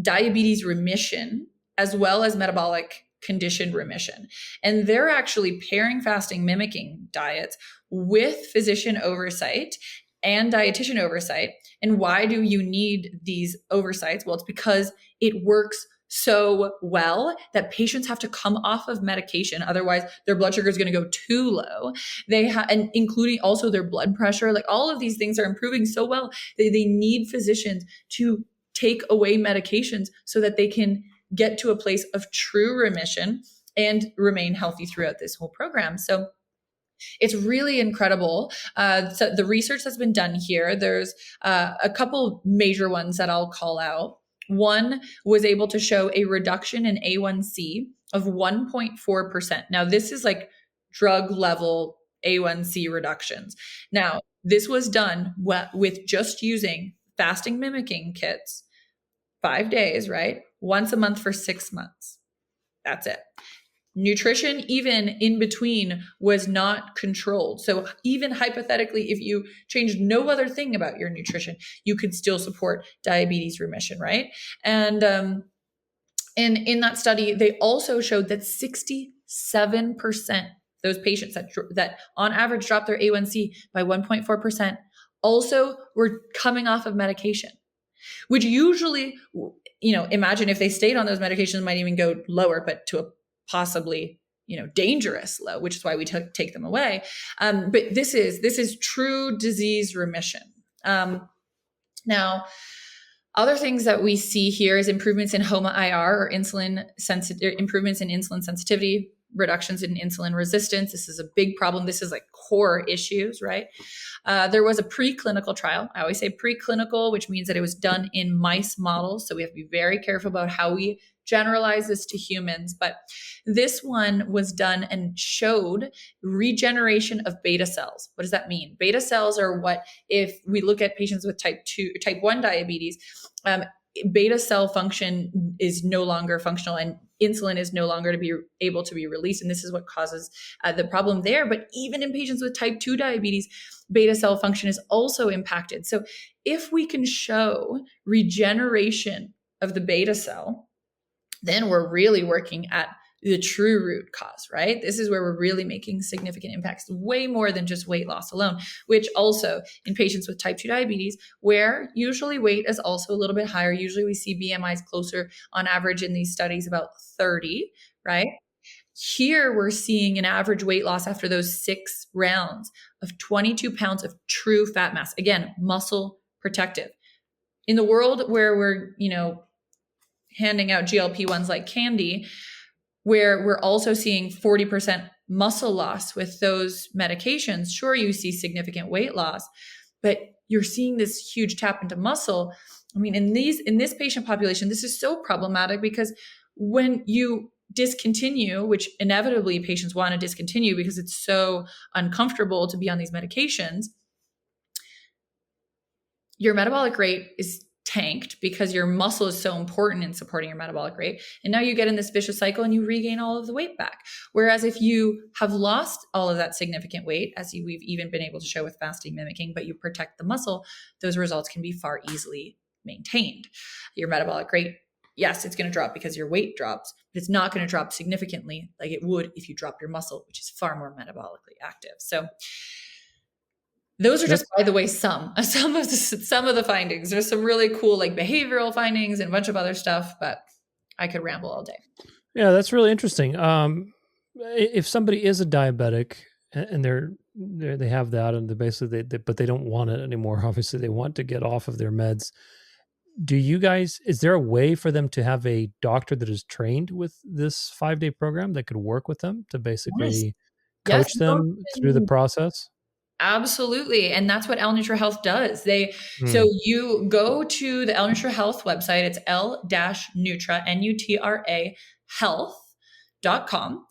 B: diabetes remission as well as metabolic condition remission. And they're actually pairing fasting mimicking diets with physician oversight and dietitian oversight. And why do you need these oversights? Well, it's because it works so well that patients have to come off of medication. Otherwise, their blood sugar is going to go too low. And including also their blood pressure, like all of these things are improving so well. They need physicians to take away medications so that they can get to a place of true remission and remain healthy throughout this whole program. So it's really incredible. So the research that's been done here, there's a couple major ones that I'll call out. One was able to show a reduction in A1C of 1.4%. Now, this is like drug level A1C reductions. Now, this was done with just using fasting mimicking kits, 5 days, right? Once a month for 6 months. That's it. Nutrition, even in between, was not controlled. So even hypothetically, if you changed no other thing about your nutrition, you could still support diabetes remission, right? And in that study, they also showed that 67% those patients that on average dropped their A1C by 1.4% also were coming off of medication, which usually, imagine if they stayed on those medications, might even go lower, but to a possibly, dangerous low, which is why we take them away. But this is true disease remission. Now, other things that we see here is improvements in HOMA-IR or improvements in insulin sensitivity, reductions in insulin resistance. This is a big problem. This is like core issues, right? There was a preclinical trial. I always say preclinical, which means that it was done in mice models. So we have to be very careful about how we generalize this to humans. But this one was done and showed regeneration of beta cells. What does that mean? Beta cells are what, if we look at patients with type 1 diabetes, beta cell function is no longer functional and insulin is no longer able to be released. And this is what causes the problem there. But even in patients with type 2 diabetes, beta cell function is also impacted. So if we can show regeneration of the beta cell, then we're really working at the true root cause, right? This is where we're really making significant impacts, way more than just weight loss alone, which also in patients with type 2 diabetes, where usually weight is also a little bit higher. Usually we see BMIs closer on average in these studies about 30, right? Here we're seeing an average weight loss after those 6 rounds of 22 pounds of true fat mass. Again, muscle protective. In the world where we're, handing out GLP-1s like candy, where we're also seeing 40% muscle loss with those medications. Sure, you see significant weight loss, but you're seeing this huge tap into muscle. I mean, in this patient population, this is so problematic because when you discontinue, which inevitably patients want to discontinue because it's so uncomfortable to be on these medications, your metabolic rate is tanked because your muscle is so important in supporting your metabolic rate. And now you get in this vicious cycle and you regain all of the weight back. Whereas if you have lost all of that significant weight, as we've even been able to show with fasting mimicking, but you protect the muscle, those results can be far easily maintained. Your metabolic rate, yes, it's going to drop because your weight drops, but it's not going to drop significantly like it would if you drop your muscle, which is far more metabolically active. So those are just, by the way, some of the findings. There's some really cool like behavioral findings and a bunch of other stuff, but I could ramble all day.
A: Yeah, that's really interesting. If somebody is a diabetic and they have that and but they don't want it anymore, obviously they want to get off of their meds. Is there a way for them to have a doctor that is trained with this 5-day program that could work with them to basically coach them through the process?
B: Absolutely. And that's what L-NUTRA Health does. So you go to the L-NUTRA Health website. It's L-NUTRA, N-U-T-R-A, health.com.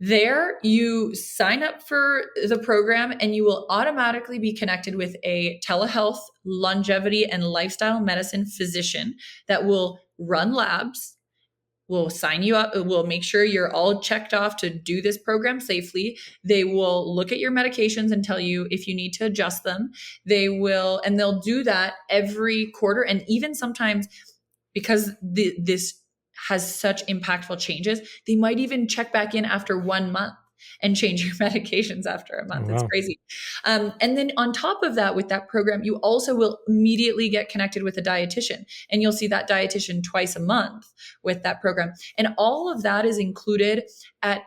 B: There you sign up for the program and you will automatically be connected with a telehealth, longevity, and lifestyle medicine physician that will run labs. We'll sign you up. We'll make sure you're all checked off to do this program safely. They will look at your medications and tell you if you need to adjust them. They'll do that every quarter. And even sometimes because this has such impactful changes. They might even check back in after 1 month and change your medications after a month.
A: Oh,
B: It's
A: wow.
B: crazy. And then on top of that, with that program, you also will immediately get connected with a dietitian, and you'll see that dietitian twice a month with that program. And all of that is included at,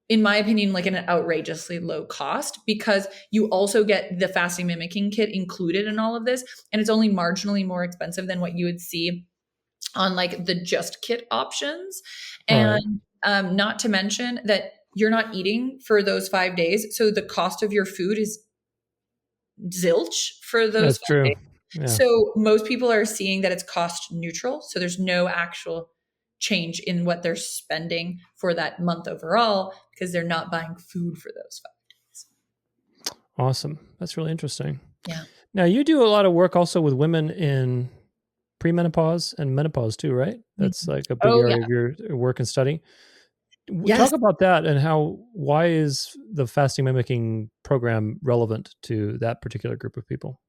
B: in my opinion, like an outrageously low cost, because you also get the fasting mimicking kit included in all of this. And it's only marginally more expensive than what you would see on like the just kit options.
A: Right.
B: And not to mention that you're not eating for those 5 days. So the cost of your food is zilch for those
A: That's
B: 5 days.
A: true. Yeah.
B: So most people are seeing that it's cost neutral. So there's no actual change in what they're spending for that month overall, because they're not buying food for those 5 days.
A: Awesome. That's really interesting.
B: Yeah.
A: Now, you do a lot of work also with women in premenopause and menopause too, right? That's like a big
B: Oh,
A: area
B: yeah.
A: of your work and study.
B: Yes.
A: Talk about that and why is the fasting mimicking program relevant to that particular group of people?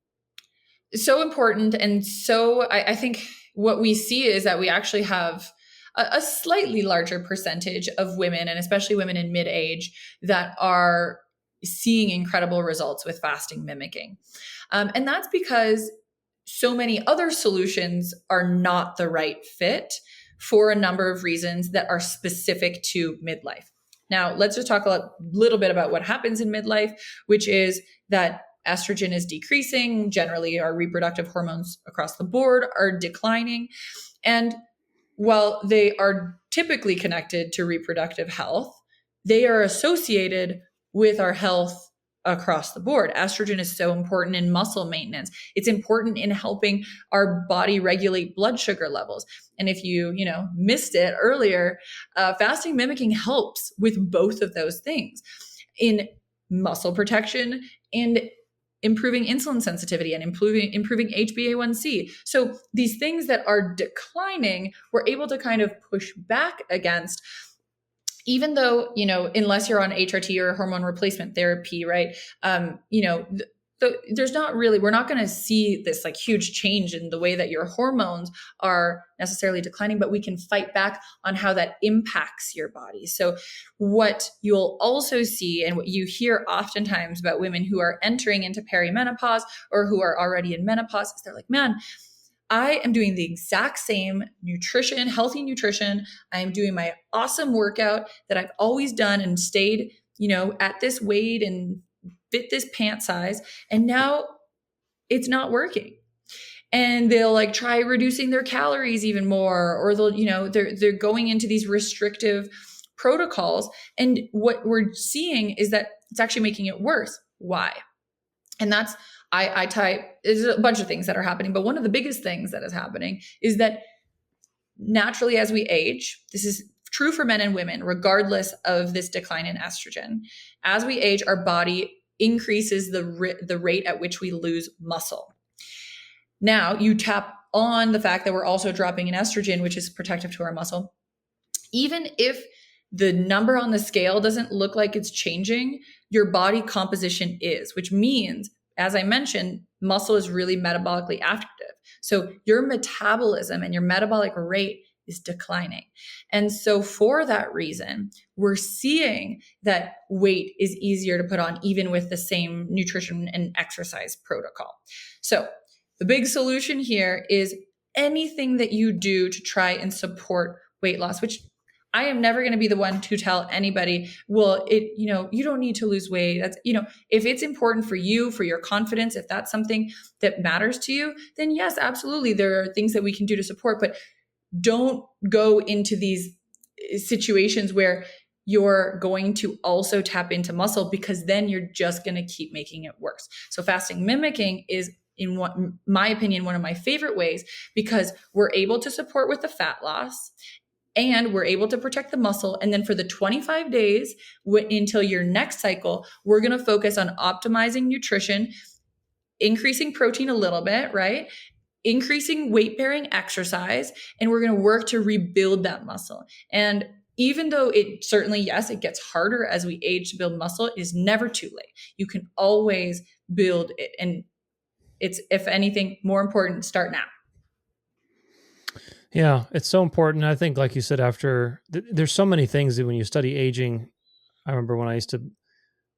B: So important. And so I think what we see is that we actually have a slightly larger percentage of women, and especially women in mid-age, that are seeing incredible results with fasting mimicking. And that's because so many other solutions are not the right fit for a number of reasons that are specific to midlife. Now, let's just talk a little bit about what happens in midlife, which is that estrogen is decreasing. Generally, our reproductive hormones across the board are declining. And while they are typically connected to reproductive health, they are associated with our health across the board. Estrogen is so important in muscle maintenance. It's important in helping our body regulate blood sugar levels. And if you missed it earlier, fasting mimicking helps with both of those things in muscle protection and improving insulin sensitivity and improving HbA1c. So these things that are declining, we're able to kind of push back against, even though, unless you're on HRT or hormone replacement therapy, right? There's not really, we're not going to see this like huge change in the way that your hormones are necessarily declining, but we can fight back on how that impacts your body. So what you'll also see, and what you hear oftentimes about women who are entering into perimenopause or who are already in menopause, is they're like, man, I am doing the exact same nutrition, healthy nutrition. I am doing my awesome workout that I've always done and stayed, at this weight and fit this pant size. And now it's not working. And they'll like try reducing their calories even more, or they'll, they're going into these restrictive protocols. And what we're seeing is that it's actually making it worse. Why? And that's, there's a bunch of things that are happening, but one of the biggest things that is happening is that naturally as we age, this is true for men and women, regardless of this decline in estrogen, as we age, our body increases the rate at which we lose muscle. Now you tap on the fact that we're also dropping in estrogen, which is protective to our muscle. Even if the number on the scale doesn't look like it's changing, your body composition is, which means, as I mentioned, muscle is really metabolically active. So your metabolism and your metabolic rate is declining. And so for that reason, we're seeing that weight is easier to put on even with the same nutrition and exercise protocol. So the big solution here is anything that you do to try and support weight loss, which I am never going to be the one to tell anybody, well, you don't need to lose weight. That's, if it's important for you, for your confidence, if that's something that matters to you, then yes, absolutely. There are things that we can do to support, but don't go into these situations where you're going to also tap into muscle, because then you're just going to keep making it worse. So fasting mimicking is, in my opinion, one of my favorite ways, because we're able to support with the fat loss and we're able to protect the muscle. And then for the 25 days until your next cycle, we're going to focus on optimizing nutrition, increasing protein a little bit, right? Increasing weight-bearing exercise, and we're going to work to rebuild that muscle. And even though it certainly, yes, it gets harder as we age to build muscle, it is never too late. You can always build it. And it's, if anything, more important, start now.
A: Yeah, it's so important. I think, like you said, after there's so many things that when you study aging, I remember when I used to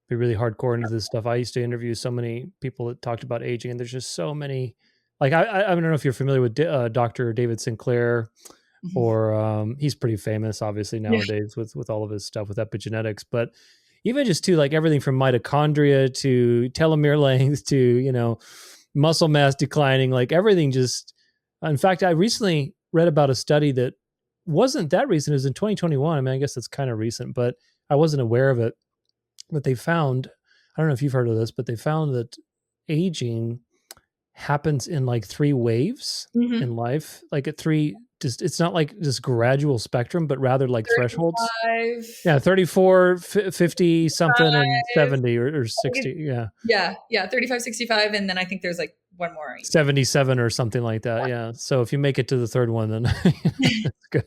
A: be really hardcore into this stuff. I used to interview so many people that talked about aging, and there's just so many. Like I don't know if you're familiar with Dr. David Sinclair,
B: Mhm.
A: or he's pretty famous, obviously
B: Yeah.
A: nowadays with all of his stuff with epigenetics. But even just to like everything from mitochondria to telomere length to muscle mass declining, like everything just. In fact, I recently read about a study that wasn't that recent. It was in 2021. I mean, I guess that's kind of recent, but I wasn't aware of it. But they found, I don't know if you've heard of this, but they found that aging happens in like three waves in
B: Mhm.
A: life, like at three, just it's not like this gradual spectrum, but rather like thresholds.
B: 35,
A: Yeah, 34, 50 something, and
B: 65.
A: 70 or
B: I think
A: 60. Yeah.
B: yeah, 35, 65, and then I think there's like one more.
A: 77 or something like that. Yeah. So if you make it to the third one, then that's good.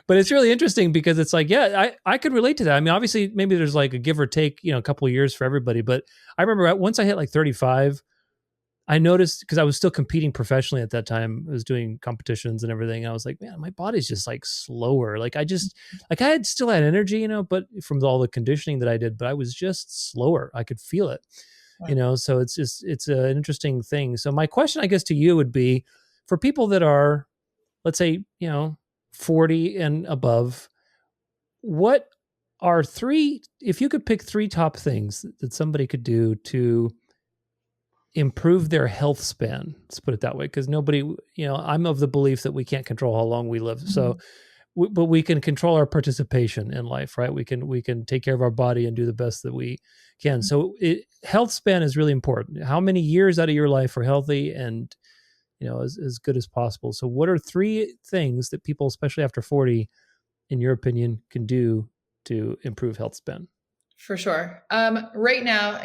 A: But it's really interesting because it's like, yeah, I could relate to that. I mean, obviously, maybe there's like a give or take, a couple of years for everybody. But I remember once I hit like 35, I noticed because I was still competing professionally at that time. I was doing competitions and everything. I was like, man, my body's just like slower. Like I had still had energy, but from all the conditioning that I did, but I was just slower. I could feel it,
B: Yeah.
A: so it's an interesting thing. So my question, I guess, to you would be for people that are, let's say, 40 and above, what are three, if you could pick three top things that somebody could do to improve their health span, let's put it that way, because nobody, I'm of the belief that we can't control how long we live. So,
B: Mhm.
A: but we can control our participation in life, right? We can take care of our body and do the best that we can. So, health span is really important. How many years out of your life are healthy and as good as possible? So, what are three things that people, especially after 40, in your opinion, can do to improve health span?
B: For sure. Right now,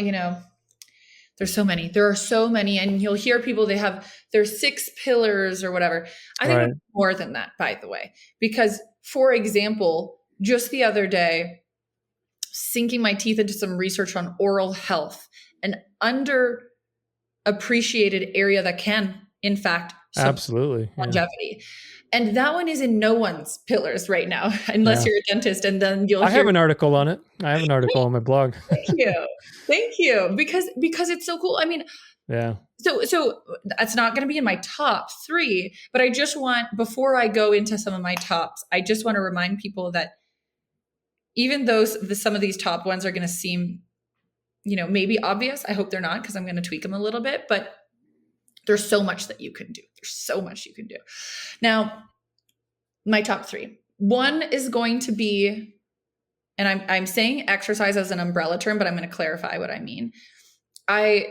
B: there's so many. There are so many, and you'll hear people they have their 6 pillars or whatever. I think
A: Right.
B: it's more than that, by the way, because for example, just the other day, sinking my teeth into some research on oral health, an underappreciated area that can, in fact, support
A: Absolutely. Yeah.
B: longevity. And that one is in no one's pillars right now, unless
A: Yeah.
B: you're a dentist, and then you'll
A: I
B: hear
A: have an article on it. I have an article on my blog.
B: thank you. Thank you. Because it's so cool. I mean,
A: Yeah.
B: so that's not going to be in my top 3, but I just want, before I go into some of my tops, I just want to remind people that even though some of these top ones are going to seem, maybe obvious, I hope they're not, because I'm going to tweak them a little bit, but there's so much that you can do. There's so much you can do. Now, my top 3. One is going to be, and I'm saying exercise as an umbrella term, but I'm going to clarify what I mean. I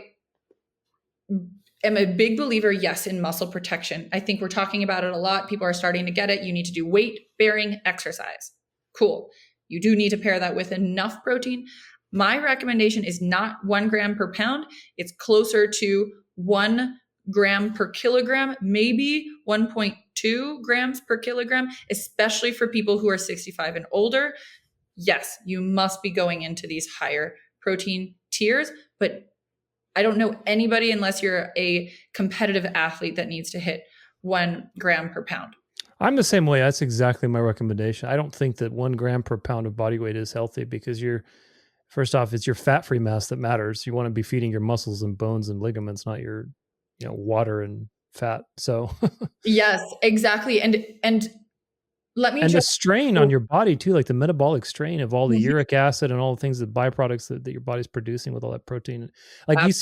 B: am a big believer, yes, in muscle protection. I think we're talking about it a lot. People are starting to get it. You need to do weight bearing exercise. Cool. You do need to pair that with enough protein. My recommendation is not 1 gram per pound. It's closer to 1 gram per kilogram, maybe 1.2 grams per kilogram, especially for people who are 65 and older. Yes, you must be going into these higher protein tiers, but I don't know anybody, unless you're a competitive athlete, that needs to hit 1 gram per pound.
A: I'm the same way. That's exactly my recommendation. I don't think that 1 gram per pound of body weight is healthy because first off, it's your fat free mass that matters. You want to be feeding your muscles and bones and ligaments, not your, water and fat. So,
B: Yes, exactly. And let me
A: and the
B: just
A: strain on your body too, like the metabolic strain of all the
B: Mhm.
A: uric acid and all the things, the byproducts that your body's producing with all that protein. Like
B: Ab-
A: you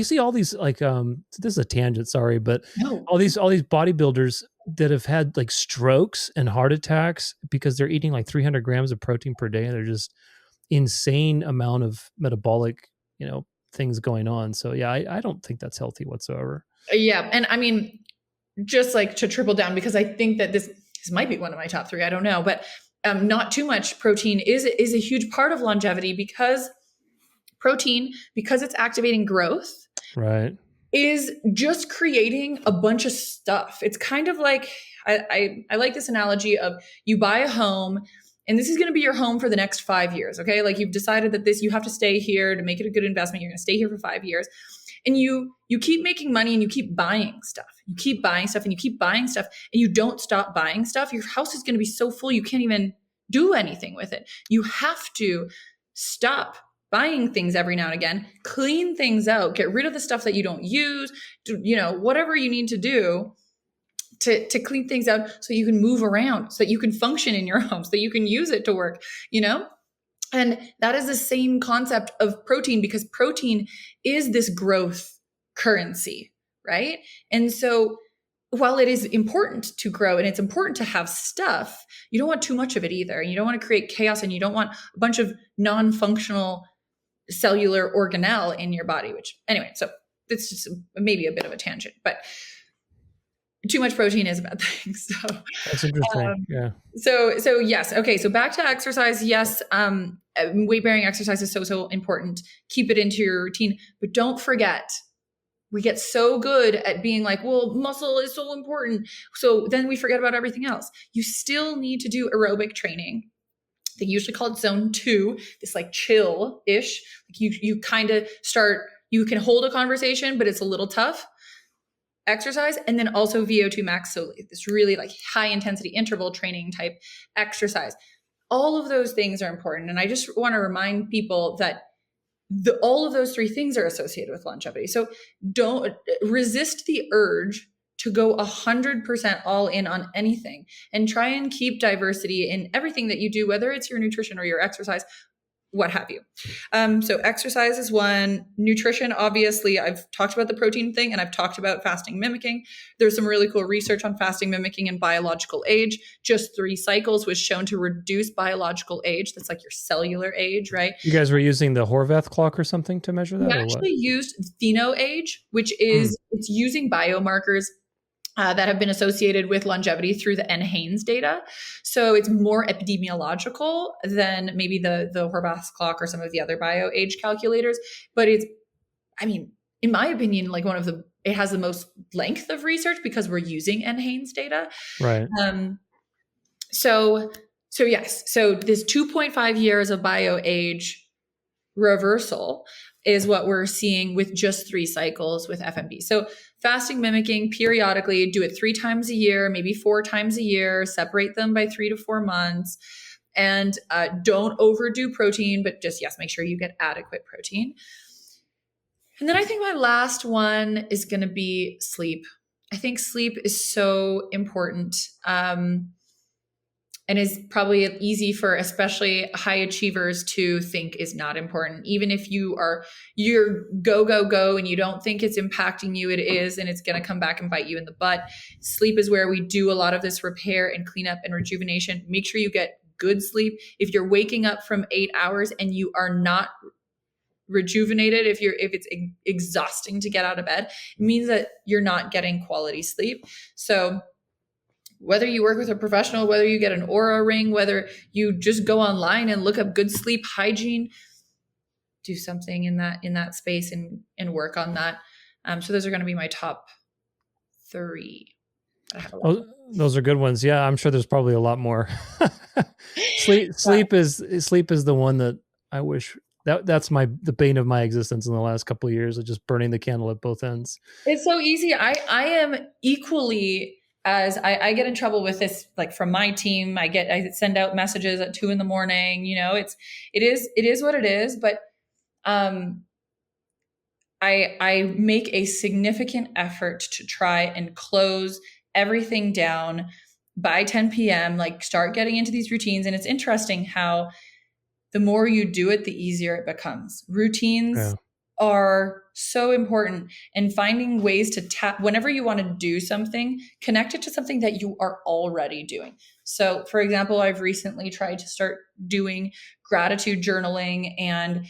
A: see all these like this is a tangent, sorry, but
B: no.
A: all these bodybuilders that have had like strokes and heart attacks because they're eating like 300 grams of protein per day, and they're just insane amount of metabolic, things going on. So yeah, I don't think that's healthy whatsoever.
B: Yeah, and I mean, just like to triple down, because I think that this might be one of my top 3. I don't know, but not too much protein is a huge part of longevity, because protein, because it's activating growth,
A: Right.
B: is just creating a bunch of stuff. It's kind of like, I like this analogy of, you buy a home, and this is going to be your home for the next 5 years. Okay. Like, you've decided that you have to stay here to make it a good investment. You're going to stay here for 5 years. And you keep making money and you keep buying stuff. You keep buying stuff and you keep buying stuff and you don't stop buying stuff. Your house is going to be so full you can't even do anything with it. You have to stop buying things every now and again, clean things out, get rid of the stuff that you don't use, whatever you need to do to clean things out so you can move around, so that you can function in your home, so that you can use it to work, And that is the same concept of protein, because protein is this growth currency, right? And so while it is important to grow and it's important to have stuff, you don't want too much of it either. And you don't want to create chaos, and you don't want a bunch of non-functional cellular organelle in your body, which anyway, so it's just maybe a bit of a tangent, but too much protein is a bad thing. So
A: that's interesting. Yeah.
B: So yes. Okay. So back to exercise. Yes. Weight bearing exercise is so important. Keep it into your routine, but don't forget, we get so good at being like, well, muscle is so important. So then we forget about everything else. You still need to do aerobic training. They usually call it zone 2, this like chill-ish. Like you kind of start, you can hold a conversation, but it's a little tough exercise. And then also VO2 max. So this really like high intensity interval training type exercise. All of those things are important. And I just want to remind people that all of those 3 things are associated with longevity. So don't resist the urge to go 100% all in on anything, and try and keep diversity in everything that you do, whether it's your nutrition or your exercise, what have you. So exercise is one. Nutrition, obviously, I've talked about the protein thing, and I've talked about fasting mimicking. There's some really cool research on fasting mimicking and biological age. Just 3 cycles was shown to reduce biological age. That's like your cellular age, right?
A: You guys were using the Horvath clock or something to measure that?
B: We actually used pheno-age, which is it's using biomarkers that have been associated with longevity through the NHANES data. So it's more epidemiological than maybe the Horvath clock or some of the other bio-age calculators. But it's, I mean, in my opinion, like it has the most length of research because we're using NHANES data.
A: Right.
B: So yes. So this 2.5 years of bio-age reversal is what we're seeing with just 3 cycles with FMB. So fasting mimicking periodically, do it 3 times a year, maybe 4 times a year, separate them by 3 to 4 months, and don't overdo protein, but just, yes, make sure you get adequate protein. And then I think my last one is going to be sleep. I think sleep is so important. And is probably easy for especially high achievers to think is not important. Even if you're go and you don't think it's impacting you, it is, and it's going to come back and bite you in the butt. Sleep is where we do a lot of this repair and cleanup and rejuvenation. Make sure you get good sleep. If you're waking up from 8 hours and you are not rejuvenated, if it's exhausting to get out of bed, it means that you're not getting quality sleep. So whether you work with a professional, whether you get an Oura ring, whether you just go online and look up good sleep hygiene, do something in that space and work on that. So those are going to be my top 3.
A: Those are good ones. Yeah, I'm sure there's probably a lot more. Sleep is the one that I wish that's the bane of my existence in the last couple of years of just burning the candle at both ends. It's
B: so easy. I am equally. As I get in trouble with this, like from my team, I send out messages at 2 a.m. It is what it is. But I make a significant effort to try and close everything down by 10 p.m. Like start getting into these routines, and it's interesting how the more you do it, the easier it becomes. Routines are so important, and finding ways to tap whenever you want to do something, connect it to something that you are already doing. So for example, I've recently tried to start doing gratitude journaling and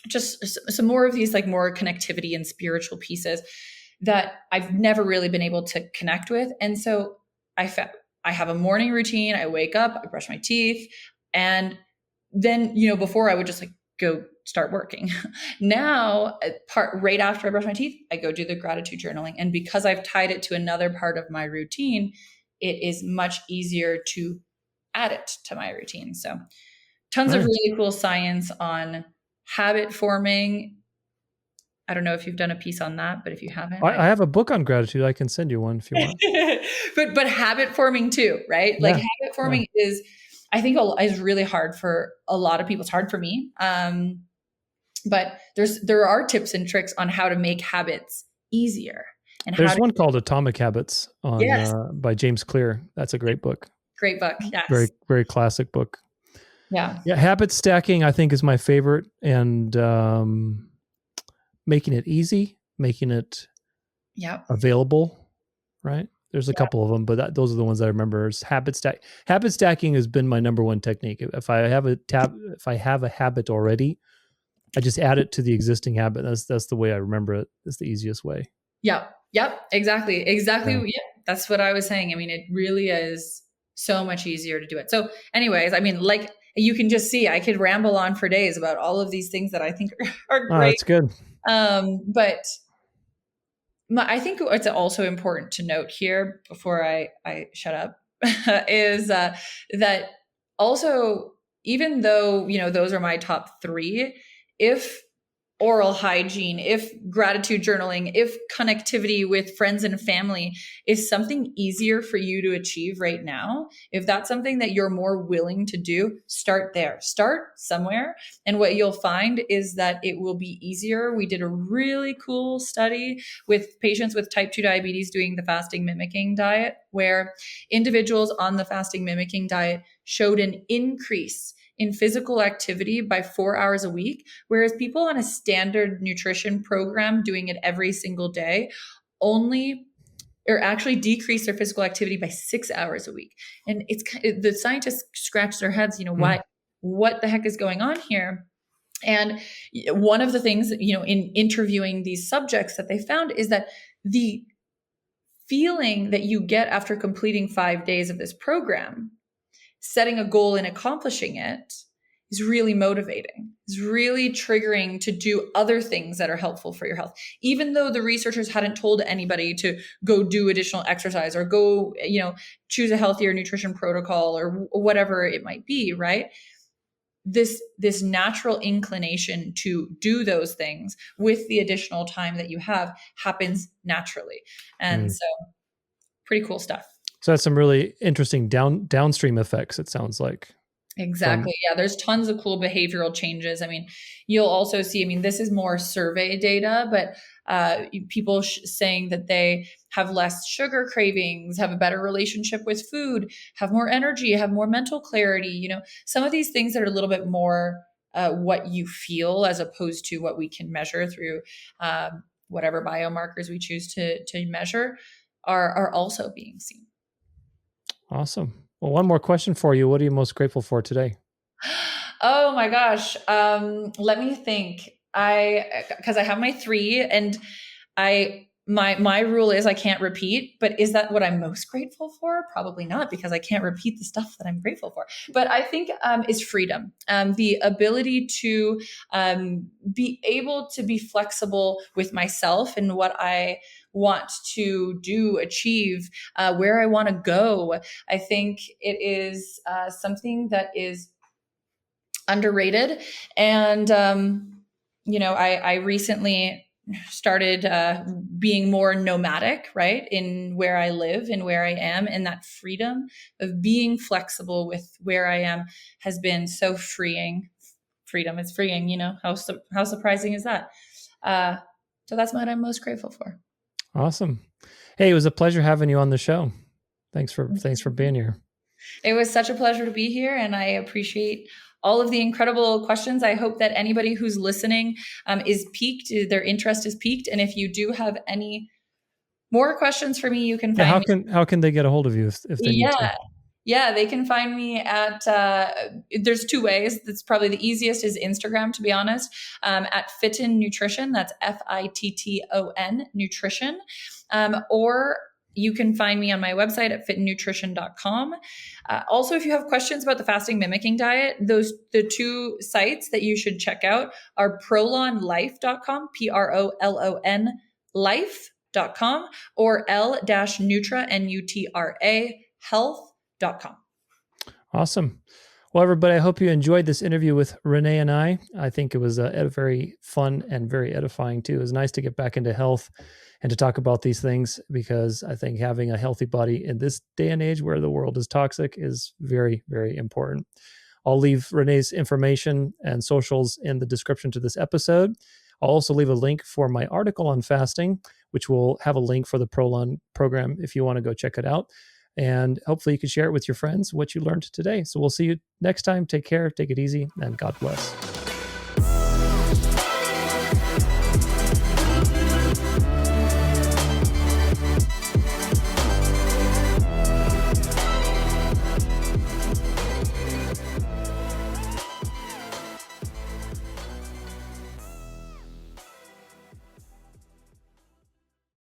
B: just some more of these like more connectivity and spiritual pieces that I've never really been able to connect with. And so I have a morning routine. I wake up, I brush my teeth, and then, before I would just like go start working. Now, right after I brush my teeth, I go do the gratitude journaling. And because I've tied it to another part of my routine, it is much easier to add it to my routine. So tons of really cool science on habit forming I don't know if you've done a piece on that, but if you haven't,
A: I have a book on gratitude. I can send you one if you want.
B: but habit forming too, right? Like
A: Yeah.
B: habit forming is, I think, is really hard for a lot of people. It's hard for me. But there are tips and tricks on how to make habits easier and
A: There's one called Atomic Habits
B: yes,
A: by James Clear. That's a great book.
B: great book. Yes.
A: Very, very classic book.
B: Yeah.
A: Yeah. Habit stacking, I think, is my favorite. And making it easy, making it available, right? There's a couple of them, but those are the ones I remember. Is habit stacking has been my number one technique. If I have a habit already, I just add it to the existing habit. That's the way I remember it. It's the easiest way.
B: Yeah. Yep. Exactly. Yeah. That's what I was saying. I mean, it really is so much easier to do it. So anyways, I mean, like you can just see, I could ramble on for days about all of these things that I think are great.
A: That's good.
B: But I think it's also important to note here before I shut up is that also, even though, those are my top 3, if oral hygiene, if gratitude journaling, if connectivity with friends and family is something easier for you to achieve right now, if that's something that you're more willing to do, start there. Start somewhere. And what you'll find is that it will be easier. We did a really cool study with patients with type 2 diabetes doing the fasting mimicking diet, where individuals on the fasting mimicking diet showed an increase in physical activity by 4 hours a week, whereas people on a standard nutrition program doing it every single day actually decrease their physical activity by 6 hours a week. And the scientists scratch their heads, what the heck is going on here? And one of the things, in interviewing these subjects that they found is that the feeling that you get after completing 5 days of this program, setting a goal and accomplishing it, is really motivating. It's really triggering to do other things that are helpful for your health. Even though the researchers hadn't told anybody to go do additional exercise or go, choose a healthier nutrition protocol or whatever it might be, right? This natural inclination to do those things with the additional time that you have happens naturally. And so pretty cool stuff.
A: So that's some really interesting downstream effects, it sounds like.
B: Exactly. Yeah. There's tons of cool behavioral changes. I mean, you'll also see, this is more survey data, but people saying that they have less sugar cravings, have a better relationship with food, have more energy, have more mental clarity. Some of these things that are a little bit more what you feel as opposed to what we can measure through whatever biomarkers we choose to measure are also being seen.
A: Awesome. Well, one more question for you. What are you most grateful for today?
B: Oh my gosh. Let me think. Because I have my 3 and my rule is I can't repeat, but is that what I'm most grateful for? Probably not, because I can't repeat the stuff that I'm grateful for. But I think is freedom, the ability to be able to be flexible with myself and what I want to do, achieve, where I want to go. I think it is something that is underrated. And, I recently started being more nomadic, right, in where I live and where I am. And that freedom of being flexible with where I am has been so freeing. Freedom is freeing, how surprising is that? So that's what I'm most grateful for.
A: Awesome. Hey, it was a pleasure having you on the show. Thanks for being here.
B: It was such a pleasure to be here, and I appreciate all of the incredible questions. I hope that anybody who's listening is piqued, their interest is piqued. And if you do have any more questions for me, you can find
A: me. How can they get a hold of you if they need to?
B: Yeah, they can find me at, there's 2 ways. That's probably the easiest is Instagram, to be honest, at Fitton Nutrition. That's Fitton Nutrition. Or you can find me on my website at fittonnutrition.com. Also, if you have questions about the fasting mimicking diet, the 2 sites that you should check out are prolonlife.com, Prolon life.com, or L-NUTRA, NUTRA, health.com.
A: Awesome. Well, everybody, I hope you enjoyed this interview with Renee and I. I think it was a very fun and very edifying too. It was nice to get back into health and to talk about these things, because I think having a healthy body in this day and age where the world is toxic is very, very important. I'll leave Renee's information and socials in the description to this episode. I'll also leave a link for my article on fasting, which will have a link for the Prolon program if you want to go check it out. And hopefully you can share it with your friends, what you learned today. So we'll see you next time. Take care, take it easy, and God bless.